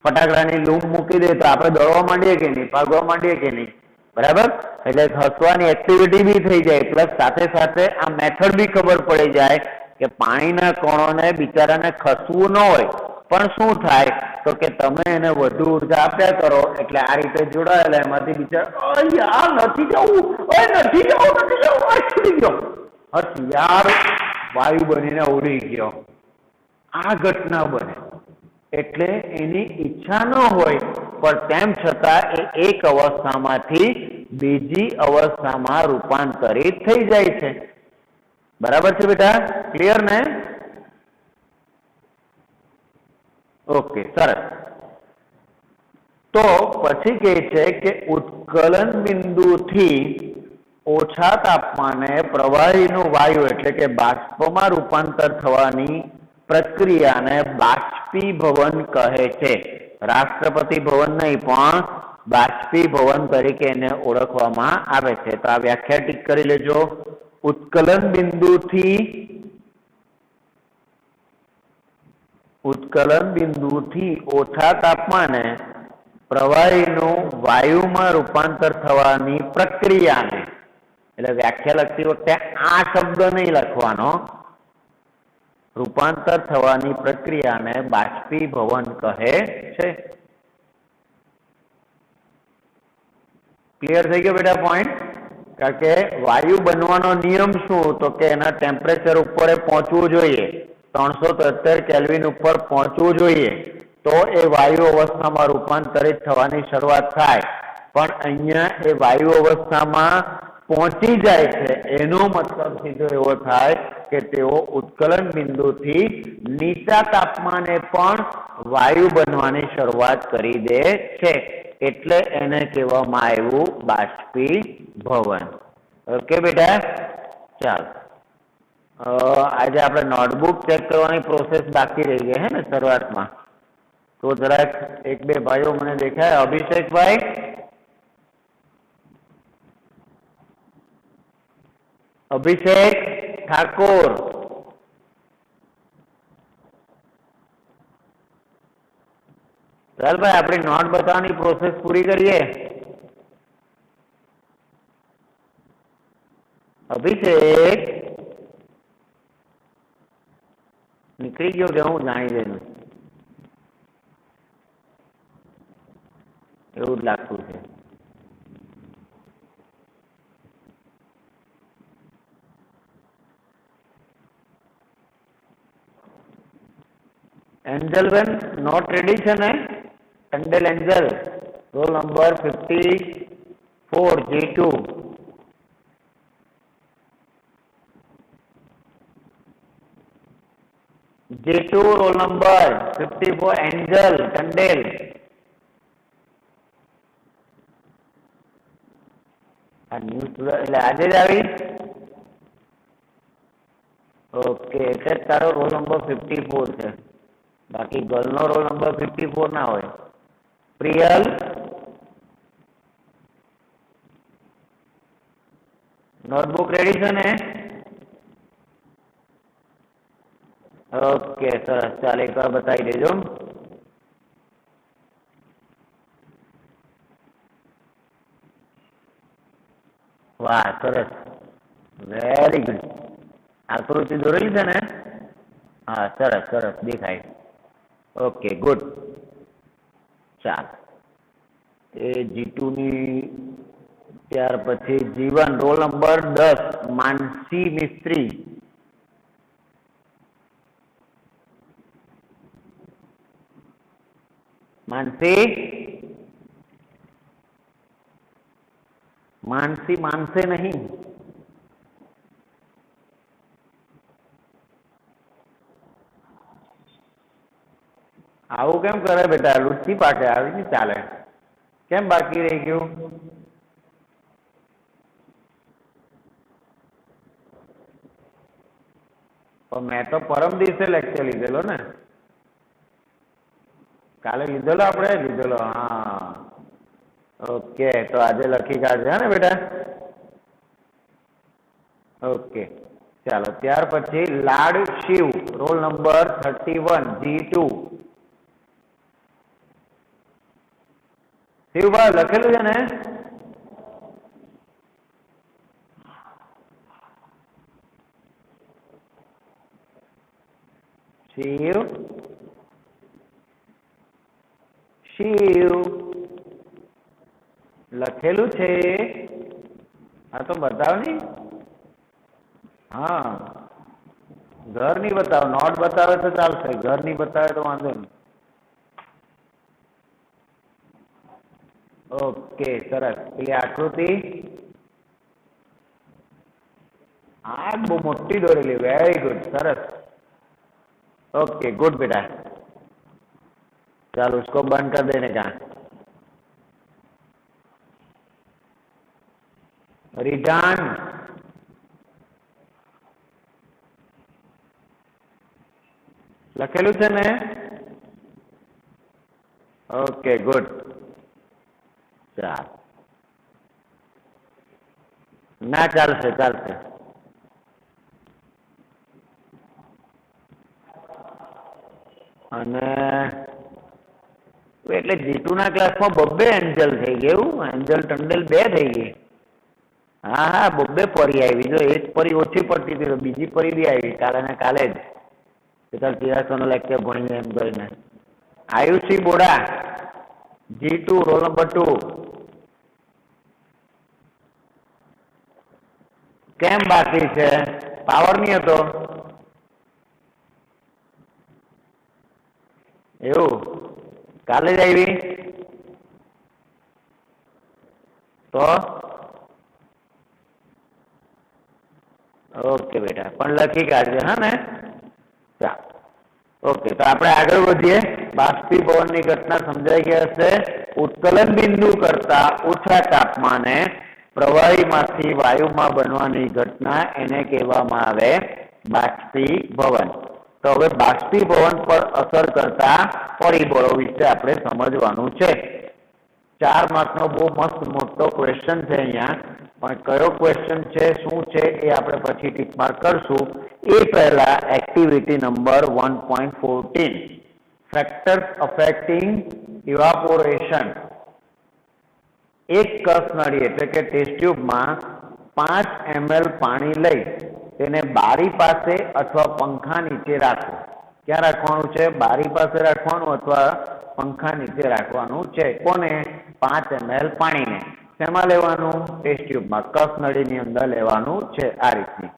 ફટાકડાની લૂમ મૂકી દે તો આપણે દોડવા માંડીએ કે નહીં, ભાગવા માંડીએ કે નહીં, બરાબર। એટલે હસવાની એક્ટિવિટી બી થઈ જાય, પ્લસ સાથે સાથે આ મેથડ બી ખબર પડી જાય કે પાણીના કણોને બિચારાને ખસવું ન હોય પણ શું થાય તો કે તમે એને વધુ ઉર્જા આપ્યા કરો એટલે આ રીતે જોડાયેલા એમાંથી બિચારા નથી જવું, નથી જવું, છૂટી ગયો, હસ યાર, વાયુ બનીને ઉડી ગયો। આ ઘટના બને એટલે એની ઈચ્છા ન હોય પણ તેમ છતાં એ એક અવસ્થામાંથી બીજી અવસ્થામાં રૂપાંતરિત થઈ જાય છે। બરાબર છે બેટા? ક્લિયર ને? ઓકે, સરસ। તો પછી કહે છે કે ઉત્કલન બિંદુથી ઓછા તાપમાને પ્રવાહીનું વાયુ એટલે કે બાષ્પમાં રૂપાંતર થવાની પ્રક્રિયાને બાષ્પીભવન કહે છે। રાષ્ટ્રપતિ ભવન નહીં પણ બાષ્પીભવન તરીકે એને ઓળખવામાં આવે છે। તો આ વ્યાખ્યા ટીક કરી લેજો। ઉત્કલન બિંદુથી ઓછા તાપમાને પ્રવાહીનું વાયુમાં રૂપાંતર થવાની પ્રક્રિયાને, એટલે વ્યાખ્યા લખતી વખતે આ શબ્દ નહીં લખવાનો, રૂપાંતર થવાની પ્રક્રિયાને બાષ્પીભવન કહે છે. ક્લિયર થઈ ગયો બેટા પોઈન્ટ? કારણ કે વાયુ બનવાનો નિયમ શું? તો કે એના ટેમ્પરેચર ઉપર પહોંચવું જોઈએ, 373 કેલ્વિન ઉપર પહોંચવું જોઈએ, તો એ વાયુ અવસ્થામાં રૂપાંતરિત થવાની શરૂઆત થાય. પણ અહીંયા એ વાયુ અવસ્થામાં પહોંચી જાય છે, એનો મતલબ સીધો એવો થાય કે તેઓ ઉત્કલન બિંદુથી નીચા તાપમાને પણ વાયુ બનવાની શરૂઆત કરી દે છે. એટલે એને કહેવામાં આવ્યું બાષ્પીભવન. ઓકે બેટા, ચાલો આજે આપણે નોટબુક ચેક કરવાની પ્રોસેસ બાકી રહી ગઈ હે ને શરૂઆતમાં, તો જરાક એક બે ભાઈઓ મને દેખાય. અભિષેકભાઈ, અભિષેક ઠાકોર, ચાલ ભાઈ આપણી નોટ બતાવવાની પ્રોસેસ પૂરી કરીએ. અભિષેક નીકળી ગયો કે હું જાણી દઉં, એવું જ લાગતું છે. એન્જલબેન નોટ રેડી છે ને? Tandel Angel, roll number 54 G2. G2 roll number 54 Angel Tandel. આ ન્યૂઝ એટલે આજે જ આવી? ઓકે, એટલે તારો રોલ નંબર 54 છે, બાકી ગર્લનો રોલ નંબર 54 ના હોય. પ્રિયલ, નોટબુક રેડી છે ને? ઓકે સરસ, ચાલ એકવાર બતાવી દેજો. વાહ સરસ, વેરી ગુડ. આકૃતિ દોરેલી છે ને? હા સરસ સરસ દેખાય. Okay good. ચાલ એ G2 ની, ત્યાર પછી G1 રોલ નંબર 10 માનસી મિસ્ત્રી. માનસી, માનસી માનસે નહીં. આવું કેમ કરે બેટા? લુચ્ચી પાકે આવી નહીં ચાલે. કેમ બાકી રહી ગયું? પણ મેં તો પરમ દિવસે લેક્ચર લીધેલો ને, કાલે લીધેલો આપણે લીધેલો. હા ઓકે, તો આજે લખી કાઢજે ને બેટા. ઓકે ચાલો, ત્યાર પછી લાડ શિવ રોલ નંબર 31 G2. શિવભાઈ લખેલું છે ને? શિવ શિવ લખેલું છે. હા તો બતાવ ની. હા ઘર ની બતાવો, નોટ બતાવે તો ચાલશે, ઘર ની બતાવે તો વાંધો નહીં. ઓકે સરસ, પેલી આકૃતિ આ બહુ મોટી દોરેલી, વેરી ગુડ, સરસ. ओके गुड बेटा, चलो उसको बंद कर देने का. रिजान લખેલું છે ને? Okay good. ચાલ ના ચાલશે ચાલશે. અને એટલે જીતુ ના ક્લાસમાં બબ્બે એન્જલ થઈ ગયું, એન્જલ ટંડેલ બે થઈ ગઈ. હા હા, બબ્બે પરી આવી. જો એક પરી ઓછી પડતી હતી તો બીજી પરી બી આવી કાલે ને કાલે જ. ચાલ તિરાસોનો લેક્ચર ભણીને એમ કરીને. Ayushi Boda, G2 roll number 2. કેમ બાકી છે? પાવર નહીં હતો એવું? કાલે જ આવી તો ઓકે બેટા, પણ લખી કાઢજો હા ને. ચાલ ઓકે, તો આપણે આગળ વધીએ. બાષ્પીભવનની ઘટના સમજાઈ ગઈ હશે. ઉત્કલન બિંદુ કરતા ઓછા તાપમાને પ્રવાહીમાંથી વાયુમાં બનવાની ઘટના એને કહેવામાં આવે બાષ્પીભવન. તો હવે બાષ્પીભવન પર અસર કરતા પરિબળો વિશે આપણે સમજવાનું છે. 4 માર્કનો બહુ મસ્ત મોટો ક્વેશ્ચન છે અહીંયા, પણ કયો ક્વેશ્ચન છે, શું છે એ આપણે પછી ટીક માર્ક કરશું. એ પહેલા activity number 1.14, factors affecting evaporation. એક કસ નળી એટલે કે ટેસ્ટ ટ્યુબમાં 5 ml પાણી લઈ તેને બારી પાસે અથવા પંખા નીચે રાખવું. ક્યાં રાખવાનું છે? બારી પાસે રાખવાનું અથવા પંખા નીચે રાખવાનું છે. કોને? 5 ml પાણીને. શેમાં લેવાનું? ટેસ્ટ ટ્યુબમાં, કસ નળીની અંદર લેવાનું છે. આ રીતની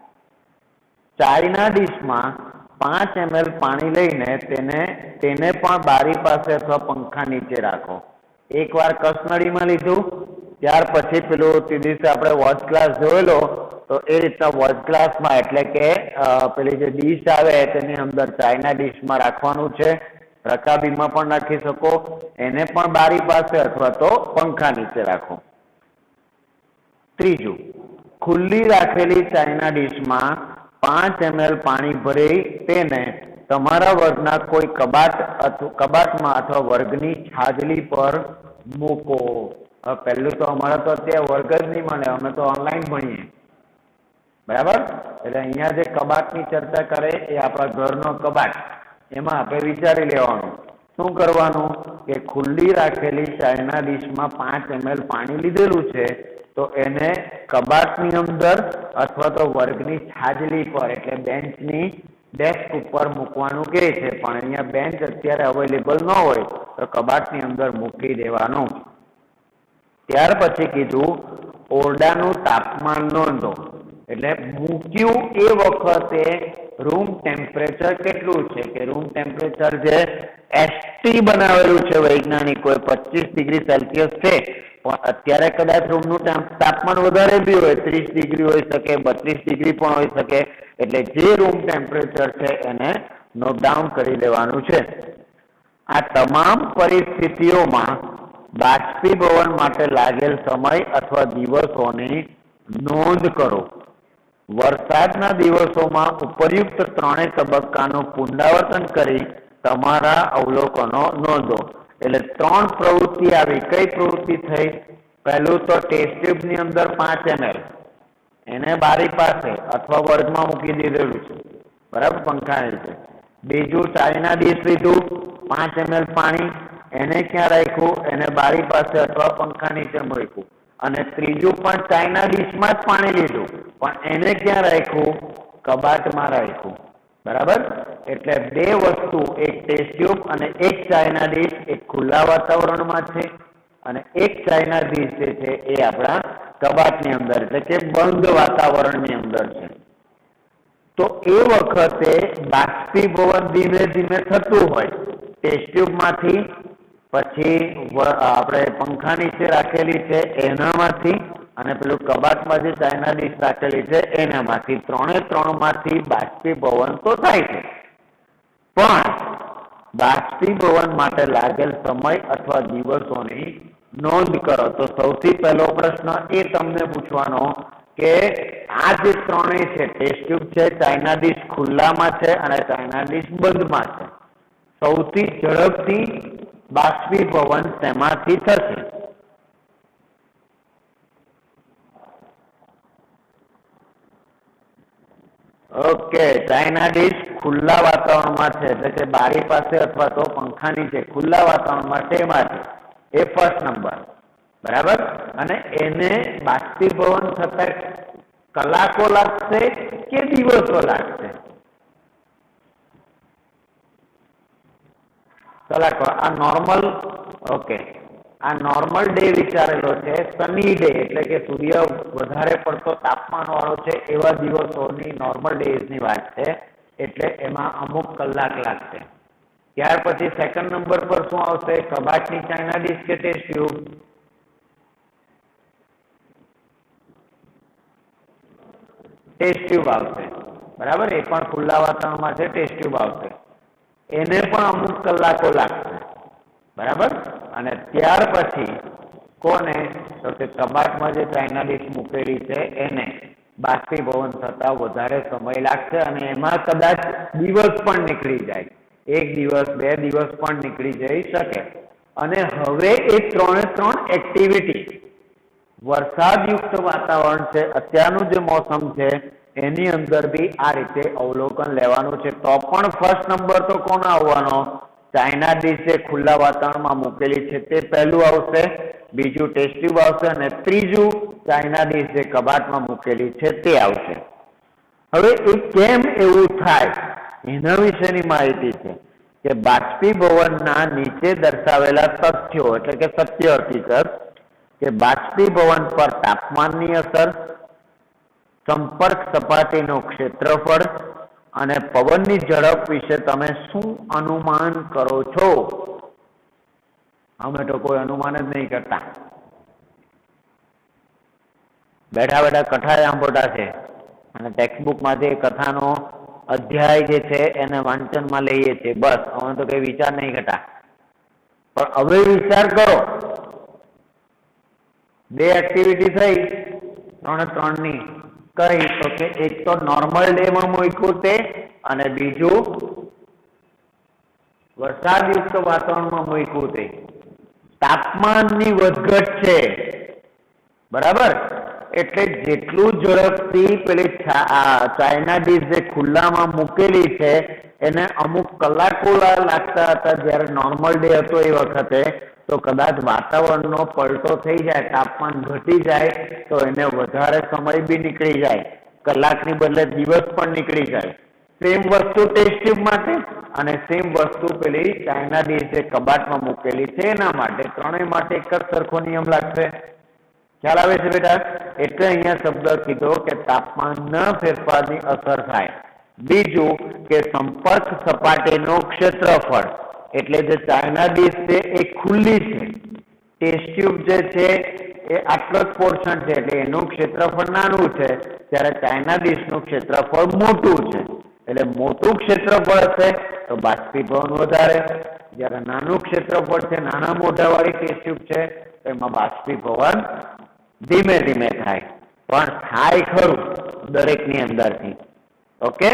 ચાઈના ડીશમાં 5 ml પાણી લઈને તેને પણ બારી પાસે અથવા પંખા નીચે રાખો. એકવાર કસ નળીમાં લીધું, ત્યાર પછી પેલું તે દિવસે આપણે વોચ ક્લાસ જોયેલો, તો એ રીતના વોચ ક્લાસમાં એટલે કે પેલી જે ડીશ આવે તેની અંદર ચાઇના ડીશમાં રાખવાનું છે. રકાબીમાં પણ રાખી શકો, એને પણ બારી પાસે અથવા તો પંખા નીચે રાખો. ત્રીજું, ખુલ્લી રાખેલી ચાઇના ડીશમાં 5 ml પાણી ભરી તેને તમારા વર્ગના કોઈ કબાટમાં અથવા વર્ગની છાજલી પર મૂકો. પહેલું તો અમારે તો અત્યારે વર્ગ જ નહીં મળે, અમે તો ઓનલાઈન ભણીએ, બરાબર. એટલે અહીંયા જે કબાટની ચર્ચા કરે એ આપણા ઘરનો કબાટ, એમાં આપણે વિચારી લેવાનું. શું કરવાનું કે ખુલ્લી રાખેલી ચાઇના ડીશમાં 5 ml પાણી લીધેલું છે, તો એને કબાટની અંદર અથવા તો વર્ગની છાજલી પર એટલે બેન્ચની ડેસ્ક ઉપર મૂકવાનું કહે છે. પણ અહીંયા બેન્ચ અત્યારે અવેલેબલ ન હોય તો કબાટની અંદર મૂકી દેવાનું. ત્યાર પછી કીધું ઓરડાનું તાપમાન નોંધો. એટલે મૂક્યું એ વખતે રૂમ ટેમ્પરેચર કેટલું છે, કે રૂમ ટેમ્પરેચર જે એસટી બનાવેલું છે વૈજ્ઞાનિકોએ 25 ડિગ્રી સેલ્સિયસ છે, પણ અત્યારે કદાચ રૂમનું તાપમાન વધારે બી હોય, 30 ડિગ્રી હોઈ શકે, 32 ડિગ્રી પણ હોઈ શકે. એટલે જે રૂમ ટેમ્પરેચર છે એને નોટ ડાઉન કરી દેવાનું છે. આ તમામ પરિસ્થિતિઓમાં બાષ્પીભવન માટે લાગેલ સમય અથવા દિવસોની નોંધ કરો. વરસાદના દિવસોમાં ઉપરયુક્ત 3 તબક્કાનું પુનરાવર્તન કરી તમારા અવલોકનો નોંધો. એટલે 3 પ્રવૃત્તિ આવી. કઈ પ્રવૃત્તિ થઈ? પહેલું તો ટેસ્ટ ટ્યુબની અંદર 5 ml એને બારી પાસે અથવા વર્ગમાં મૂકી દીધેલું છે, બરાબર, પંખા નીચે. બીજું ચાઇના ડીશ લીધું, 5 ml પાણી, એને ક્યાં રાખ્યું? એને બારી પાસે અથવા પંખા નીચે મૂક્યું. અને ત્રીજું પણ ચાઇના ડીશમાં જ પાણી લીધું, પણ એને ક્યાં રાખ્યું? કબાટમાં રાખ્યું, બરાબર. એટલે 2 વસ્તુ, એક ટેસ્ટ ટ્યુબ અને એક ચાઇના ડીશ, એક ખુલ્લા વાતાવરણમાં છે અને એક ચાઇના ડીશ જે છે એ આપણા કબાટની અંદર એટલે કે બંધ વાતાવરણની અંદર છે. તો એ વખતે બાષ્પીભવન ધીમે ધીમે થતું હોય. ટેસ્ટ ટ્યુબમાંથી, પછી આપણે પંખા નીચે રાખેલી છે એનામાંથી, અને પેલું કબાટમાં જે ચાઇના ડીશ રાખેલી છે એનામાંથી, 3 માંથી બાષ્પીભવન તો થાય છે. પણ બાષ્પીભવન માટે લાગેલ સમય અથવા દિવસોની નોંધ કરો. તો સૌથી પહેલો પ્રશ્ન એ તમને પૂછવાનો કે આ જે 3 છે, ટેસ્ટ ટ્યુબ છે, ચાઇના ડીશ ખુલ્લામાં છે અને ચાઇના ડીશ બંધમાં છે, સૌથી ઝડપથી બાષ્પીભવન તેમાંથી થશે? ઓકે, ચાઇના ડીશ ખુલ્લા વાતાવરણમાં છે એટલે કે બારી પાસે અથવા તો પંખા નીચે ખુલ્લા વાતાવરણમાં તેમાંથી એ ફર્સ્ટ નંબર, બરાબર. અને એને બાષ્પીભવન થતા કલાકો લાગશે કે દિવસો લાગશે? કલાકો. આ નોર્મલ, ઓકે, આ નોર્મલ ડે વિચારેલો છે, સની ડે એટલે કે સૂર્ય વધારે પડતો તાપમાન વાળો છે એવા દિવસોની નોર્મલ ડેઝની વાત છે, એટલે એમાં અમુક કલાક લાગશે. ત્યાર પછી સેકન્ડ નંબર પર શું આવશે? કબાટની ચાઇના ડીશ કે ટેસ્ટ ટ્યુબ? ટેસ્ટ ટ્યુબ આવશે, બરાબર. એ પણ ખુલ્લા વાતાવરણમાં છે, ટેસ્ટ ટ્યુબ આવશે. એને પણ અમુક કલાકો લાગશે, બરાબર. અને ત્યાર પછી કોને? તો કે કબાટમાં જે ચાઇના ડીશ મૂકેલી છે એને બાષ્પીભવન થતા વધારે સમય લાગશે અને એમાં કદાચ દિવસ પણ નીકળી જાય, 1 દિવસ 2 દિવસ પણ નીકળી જઈ શકે. અને હવે એ 3 એક્ટિવિટી, વરસાદયુક્ત વાતાવરણ છે, અત્યારનું જે મોસમ છે એની અંદર બી આ રીતે અવલોકન લેવાનું છે. તો પણ ફર્સ્ટ નંબર તો કોનો આવવાનો? ચાઇના ડીશ જે ખુલ્લા વાતાવરણમાં મૂકેલી છે તે પહેલું આવશે, બીજું ટેસ્ટ ટ્યુબ આવશે અને ત્રીજું ચાઇના ડીશ જે કબાટમાં મૂકેલી છે તે આવશે. હવે એ કેમ એવું થાય એના વિશેની માહિતી છે કે બાષ્પીભવનના નીચે દર્શાવેલા તથ્યો એટલે કે સત્ય હકીકત કે બાષ્પીભવન પર તાપમાનની અસર, સંપર્ક સપાટીનું ક્ષેત્રફળ અને પવનની ઝડપ વિશે તમે શું અનુમાન કરો છો? અમે તો કોઈ અનુમાન જ નહીં કરતા, બેઠા બેઠા કથા સાંભળતા છે અને ટેક્સ્ટબુકમાં જે કથાનો અધ્યાય જે છે એને વાંચનમાં લઈએ છીએ, બસ. અમે તો કઈ વિચાર નહીં કરતા. પણ હવે વિચાર કરો, 2 એક્ટિવિટી થઈ 3 કઈ? તો કે એક તો નોર્મલ ડે માં મૂક્યું તે અને બીજું વરસાદયુક્ત વાતાવરણમાં મૂક્યું તે. તાપમાનની વધઘટ છે, બરાબર. એટલે જેટલું ઝડપથી પેલી ચાઇના ડીશ જે ખુલ્લામાં મૂકેલી છે એને અમુક કલાકો લાગતા હતા જ્યારે નોર્મલ ડે હતો એ વખતે, તો કદાચ વાતાવરણનો પલટો થઈ જાય, તાપમાન ઘટી જાય તો એને વધારે સમય બી નીકળી જાય, કલાકની બદલે દિવસ પણ નીકળી જાય. સેમ વસ્તુ ટેસ્ટ ટ્યુબ માટે અને સેમ વસ્તુ પેલી ચાઇના ડીશ જે કબાટમાં મૂકેલી છે એના માટે, ત્રણેય માટે એક જ સરખો નિયમ લાગશે. ખ્યાલ આવે છે બેટા? એટલે અહીંયા શબ્દ કીધો કે તાપમાનના ફેરફારની અસર થાય. બીજું કે સંપર્ક સપાટીનું ક્ષેત્રફળ, એટલે જે ચાઇના ડીશ છે એ ખુલ્લી છે, ટેસ્ટ ટ્યુબ જે છે એ આટલો જ પોર્શન છે એટલે એનું ક્ષેત્રફળ નાનું છે, ત્યારે ચાઇના ડીશનું ક્ષેત્રફળ મોટું છે. એટલે મોટું ક્ષેત્રફળ છે તો બાષ્પીભવન વધારે, જ્યારે નાનું ક્ષેત્રફળ છે, નાના મોઢા વાળી ટેસ્ટ ટ્યુબ છે એમાં બાષ્પીભવન ધીમે ધીમે થાય, પણ થાય ખરું દરેકની અંદરથી. ઓકે.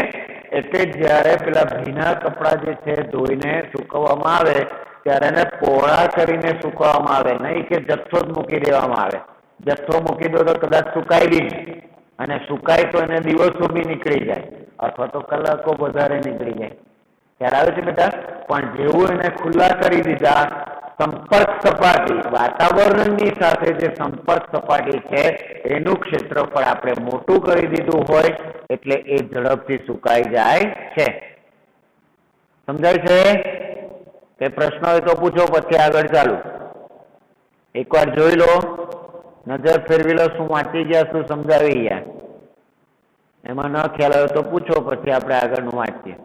એટલે જ્યારે પેલા ભીના કપડા જે છે ધોઈને સુકવવામાં આવે ત્યારે એને પહોળા કરીને સુકવવામાં આવે, નહીં કે જથ્થો જ મૂકી દેવામાં આવે. જથ્થો મૂકી દો તો કદાચ સુકાય બી નહીં, અને સુકાય તો એને દિવસો બી નીકળી જાય અથવા તો કલાકો વધારે નીકળી જાય. ખ્યાલ આવે છે બેટા? પણ જેવું એને ખુલ્લા કરી દીધા, સંપર્ક સપાટી, વાતાવરણની સાથે જે સંપર્ક સપાટી છે એનું ક્ષેત્રફળ આપણે મોટું કરી દીધું હોય એટલે એ ઝડપથી સુકાઈ જાય છે. સમજાય છે? કે પ્રશ્ન હોય તો પૂછો, પછી આગળ ચાલુ. એકવાર જોઈ લો, નજર ફેરવી લો, શું વાંચી ગયા, શું સમજાવી ગયા. એમાં ન ખ્યાલ આવે તો પૂછો, પછી આપણે આગળનું વાંચીએ.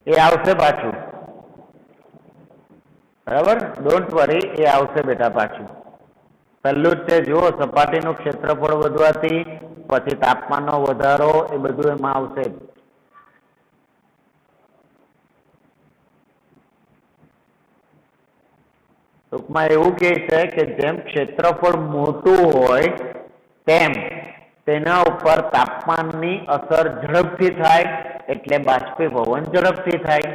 એ આવશે પાછું, બરાબર. ડોન્ટ વરી, એ આવશે બેટા પાછું. પહેલું જ તે જુઓ, સપાટીનું ક્ષેત્રફળ વધવાથી પછી તાપમાનનો વધારો, એ બધું એમાં આવશે. ટૂંકમાં એવું કહે છે કે જેમ ક્ષેત્રફળ મોટું હોય તેમ તેના ઉપર તાપમાનની અસર ઝડપથી થાય એટલે બાષ્પીભવન ઝડપથી થાય.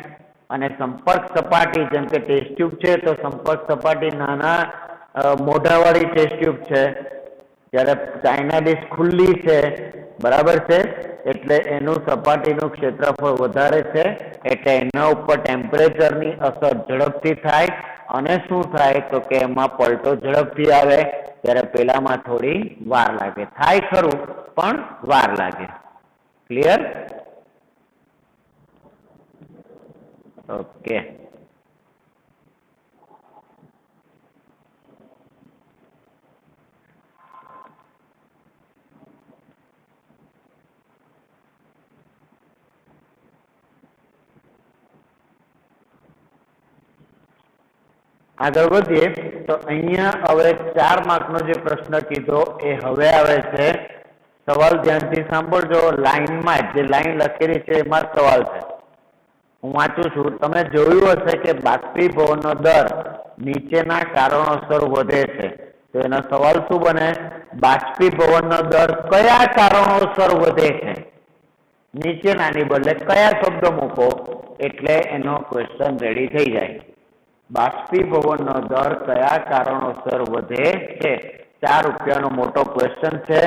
અને સંપર્ક સપાટી જેમ કે ટેસ્ટ ટ્યુબ છે તો સંપર્ક સપાટી નાના મોઢાવાળી ટેસ્ટ ટ્યુબ છે, જ્યારે ચાઇના ડીશ ખુલ્લી છે, બરાબર છે, એટલે એનું સપાટીનું ક્ષેત્રફળ વધારે છે, એટલે એના ઉપર ટેમ્પરેચરની અસર ઝડપથી થાય અને શું થાય તો કે એમાં પલટો ઝડપથી આવે, ત્યારે પેલામાં થોડી વાર લાગે. થાય ખરું પણ વાર લાગે. ક્લિયર? ઓકે. આગળ વધીએ તો અહીંયા હવે 4 માર્કનો જે પ્રશ્ન કીધો એ હવે આવે છે. સવાલ ધ્યાનથી સાંભળજો. લાઈનમાં જે લાઈન લખેલી છે એમાં સવાલ છે. હું વાંચું છું. તમે જોયું હશે કે બાષ્પીભવનનો દર નીચેના કારણોસર વધે છે. તો એનો સવાલ શું બને? બાષ્પીભવનનો દર કયા કારણોસર વધે છે? નીચેનાની બદલે કયા શબ્દ મૂકો એટલે એનો ક્વેશ્ચન રેડી થઈ જાય. બાષ્પીભવનનો દર કયા કારણોસર વધે છે? 4 રૂપિયાનો મોટો ક્વેશ્ચન છે.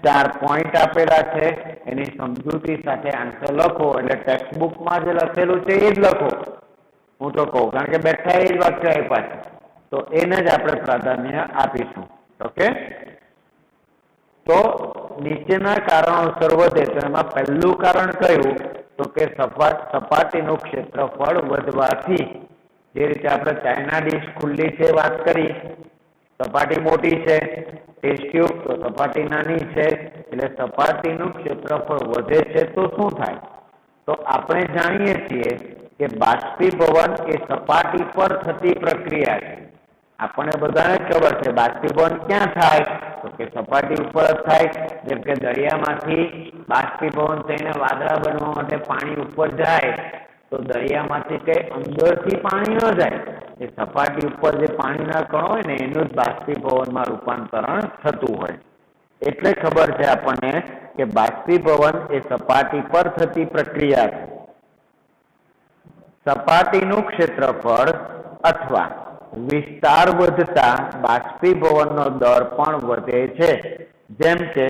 4 પોઈન્ટ આપેલા છે. એની સમજૂતી સાથે આન્સર લખો. એટલે ટેક્સ્ટ બુકમાં જે લખેલું છે એ જ લખો. હું તો કહું, કારણ કે બેઠા એ જ વાક્ય આપ્યા છે તો એને જ આપણે પ્રાધાન્ય આપીશું. ઓકે. તો નીચેના કારણોસર વધે તો એમાં પહેલું કારણ કયું? તો કે સપાટીનું ક્ષેત્રફળ વધવાથી. જે રીતે આપણે ચાઇના ડીશ ખુલ્લી છે વાત કરી, સપાટી મોટી છે, ટેસ્ટ ટ્યુબ તો સપાટી નાની છે, એટલે સપાટીનું ક્ષેત્રફળ વધે છે તો શું થાય? તો આપણે જાણીએ છીએ કે બાષ્પીભવન એ સપાટી પર થતી પ્રક્રિયા છે. આપણને બધાને ખબર છે બાષ્પીભવન ક્યાં થાય તો કે સપાટી ઉપર જ થાય. જેમ કે દરિયામાંથી બાષ્પીભવન થઈને વાદળા બનવા માટે પાણી ઉપર જાય તો દરિયામાંથી કઈ અંદરથી પાણી ન જાય, એ સપાટી ઉપર જે પાણીના કણો હોય ને એનું જ બાષ્પીભવનમાં રૂપાંતરણ થતું હોય. એટલે ખબર છે આપણને કે બાષ્પીભવન એ સપાટી પર થતી પ્રક્રિયા છે. સપાટીનું ક્ષેત્રફળ અથવા વિસ્તાર વધતા બાષ્પીભવનનો દર પણ વધે છે. જેમ કે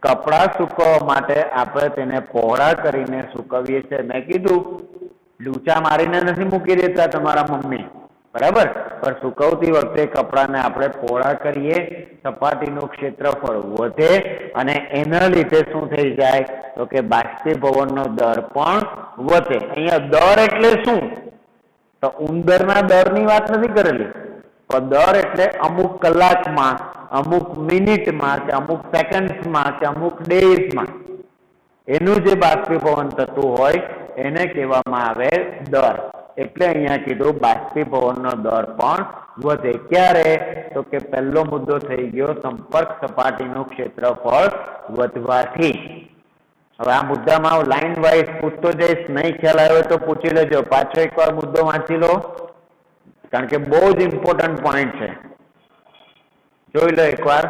કપડાં સૂકવવા માટે આપણે તેને પહોળા કરીને સૂકવીએ છીએ. મેં કીધું લૂચા મારીને નથી મૂકી દેતા તમારા મમ્મી, બરાબર, પણ સૂકવતી વખતે કપડાને આપણે પહોળા કરીએ, સપાટીનું ક્ષેત્રફળ વધે અને એના લીધે શું થઈ જાય તો કે બાષ્પીભવનનો દર પણ વધે. અહીંયા દર એટલે શું? તો ઉંદરના દરની વાત નથી કરેલી, પણ દર એટલે અમુક કલાકમાં, અમુક મિનિટમાં કે અમુક સેકન્ડ્સમાં કે અમુક ડેઝમાં એનું જે બાષ્પીભવન થતું હોય એને કહેવામાં આવે દર. એટલે અહીંયા કીધું બાષ્પીભવનનો દર પણ વધે. ક્યારે? તો કે પહેલો મુદ્દો થઈ ગયો સંપર્ક સપાટીનું ક્ષેત્રફળ વધવાથી. હવે આ મુદ્દામાં હું લાઈન વાઇઝ પૂછતો જઈશ, નહીં ખ્યાલ આવ્યો તો પૂછી લેજો. પાછો એકવાર મુદ્દો વાંચી લો, કારણ કે બહુ જ ઇમ્પોર્ટન્ટ પોઈન્ટ છે. જોઈ લો એકવાર.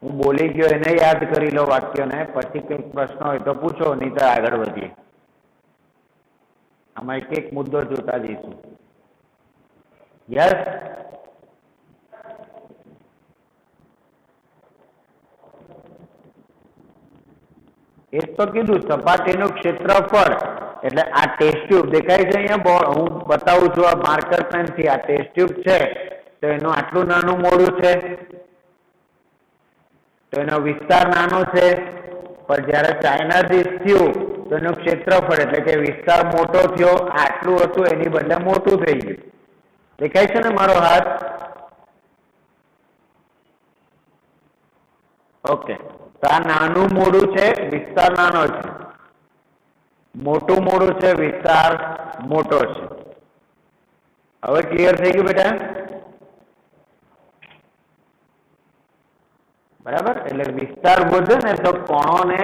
હું બોલી ગયો એને યાદ કરી લો વાક્યને, પછી કંઈક પ્રશ્ન હોય તો પૂછો, નહીં તો આગળ વધીએ. આમાં એક એક મુદ્દો જોતા જઈશું. યસ, એ તો કીધું સપાટીનું ક્ષેત્રફળ. એટલે આ ટેસ્ટ ટ્યુબ દેખાય છે અહીંયા, હું બતાવું છું આ માર્કર પેનથી. આ ટેસ્ટ ટ્યુબ છે તો એનું આટલું નાનું મોડું છે તો એનો વિસ્તાર નાનો છે, પણ જ્યારે ચાઇના ડીશ થયું તો એનું ક્ષેત્રફળ એટલે કે વિસ્તાર મોટો થયો. આટલું હતું એની બદલે મોટું થઈ ગયું. દેખાય છે ને મારો હાથ? ઓકે. તો આ નાનું મોડું છે, વિસ્તાર નાનો છે. મોટું મોડું છે, વિસ્તાર મોટો છે. હવે ક્લિયર થઈ ગયું બેટા? બરાબર. એટલે વિસ્તાર વધે ને તો કણોને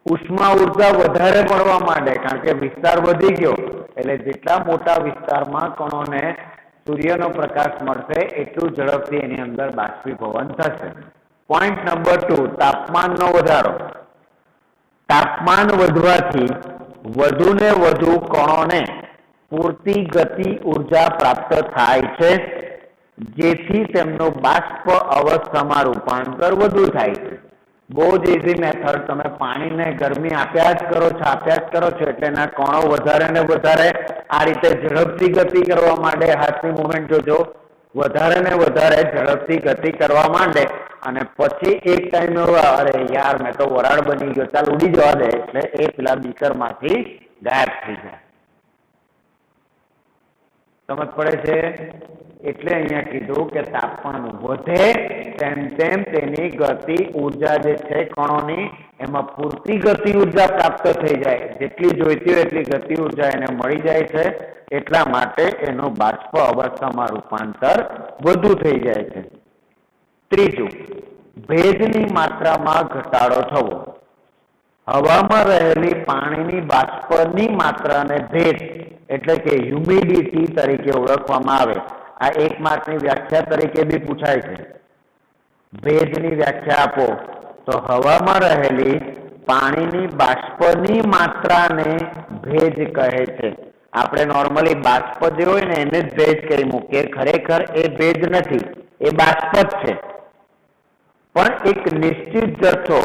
ઉષ્મા ઉર્જા વધારે મળવા માંડે, કારણ કે વિસ્તાર વધી ગયો એટલે જેટલા મોટા વિસ્તારમાં કણોને સૂર્યનો પ્રકાશ મળશે એટલું ઝડપથી એની અંદર બાષ્પીભવન થશે. પોઈન્ટ નંબર 2, તાપમાનનો વધારો. તાપમાન વધવાથી વધુ ને વધુ કણોને પૂરતી ગતિ ઉર્જા પ્રાપ્ત થાય છે, જેથી તેમનું બાષ્પ અવસ્થામાં રૂપાંતર વધુ થાય છે. બહુ જ ઇઝી મેથડ. તમે પાણીને ગરમી આપ્યા જ કરો છો એટલે એના કણો વધારે ને વધારે આ રીતે ઝડપથી ગતિ કરવા માંડે. હાથની મુવમેન્ટ જોજો, વધારે ને વધારે ઝડપથી ગતિ કરવા માંડે અને પછી એક ટાઈમ એવો, અરે યાર મેં તો વરાળ બની ગયો, ચાલ ઉડી જવા દે, એટલે એ પેલા બીકરમાંથી ગાયબ થઈ જાય. સમજ પડે છે? એટલે અહીંયા કીધું કે તાપમાન વધે તેમ તેમ તેની ગતિ ઉર્જા જે છે કણોની, એમાં પૂરતી ગતિ ઉર્જા પ્રાપ્ત થઈ જાય, જેટલી જોઈતી હોય એટલી ગતિ ઉર્જા એને મળી જાય છે. એટલા માટે એનું બાષ્પ અવસ્થામાં રૂપાંતર વધુ થઈ જાય છે. ત્રીજું, ભેજની માત્રામાં ઘટાડો થવો. હવામાં રહેલી પાણીની બાષ્પની માત્રાને ભેજ એટલે કે હ્યુમિડિટી તરીકે ઓળખવામાં આવે. આ 1 માર્કની વ્યાખ્યા તરીકે બી પૂછાય છે. ભેજની વ્યાખ્યા આપો તો હવામાં રહેલી પાણીની બાષ્પની માત્રાને ભેજ કહે છે. આપણે નોર્મલી બાષ્પ જે હોય ને એને જ ભેજ કહી મૂકીએ, ખરેખર એ ભેજ નથી, એ બાષ્પ જ છે. પણ એક નિશ્ચિત જથ્થો,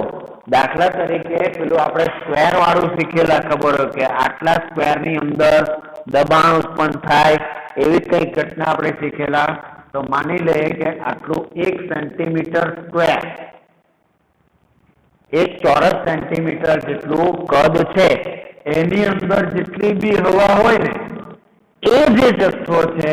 દાખલા તરીકે પેલું આપણે સ્ક્વેર વાળું શીખેલા, ખબર હોય કે આટલા સ્ક્વેરની અંદર દબાણ ઉત્પન્ન થાય, એવી કઈ ઘટના આપણે શીખેલા. તો માની લઈએ કે આટલું 1 સેન્ટીમીટર સ્ક્વેર, 1 ચોરસ સેન્ટીમીટર જેટલું કદ છે, એની અંદર જેટલી બી હવા હોય ને એ જે જથ્થો છે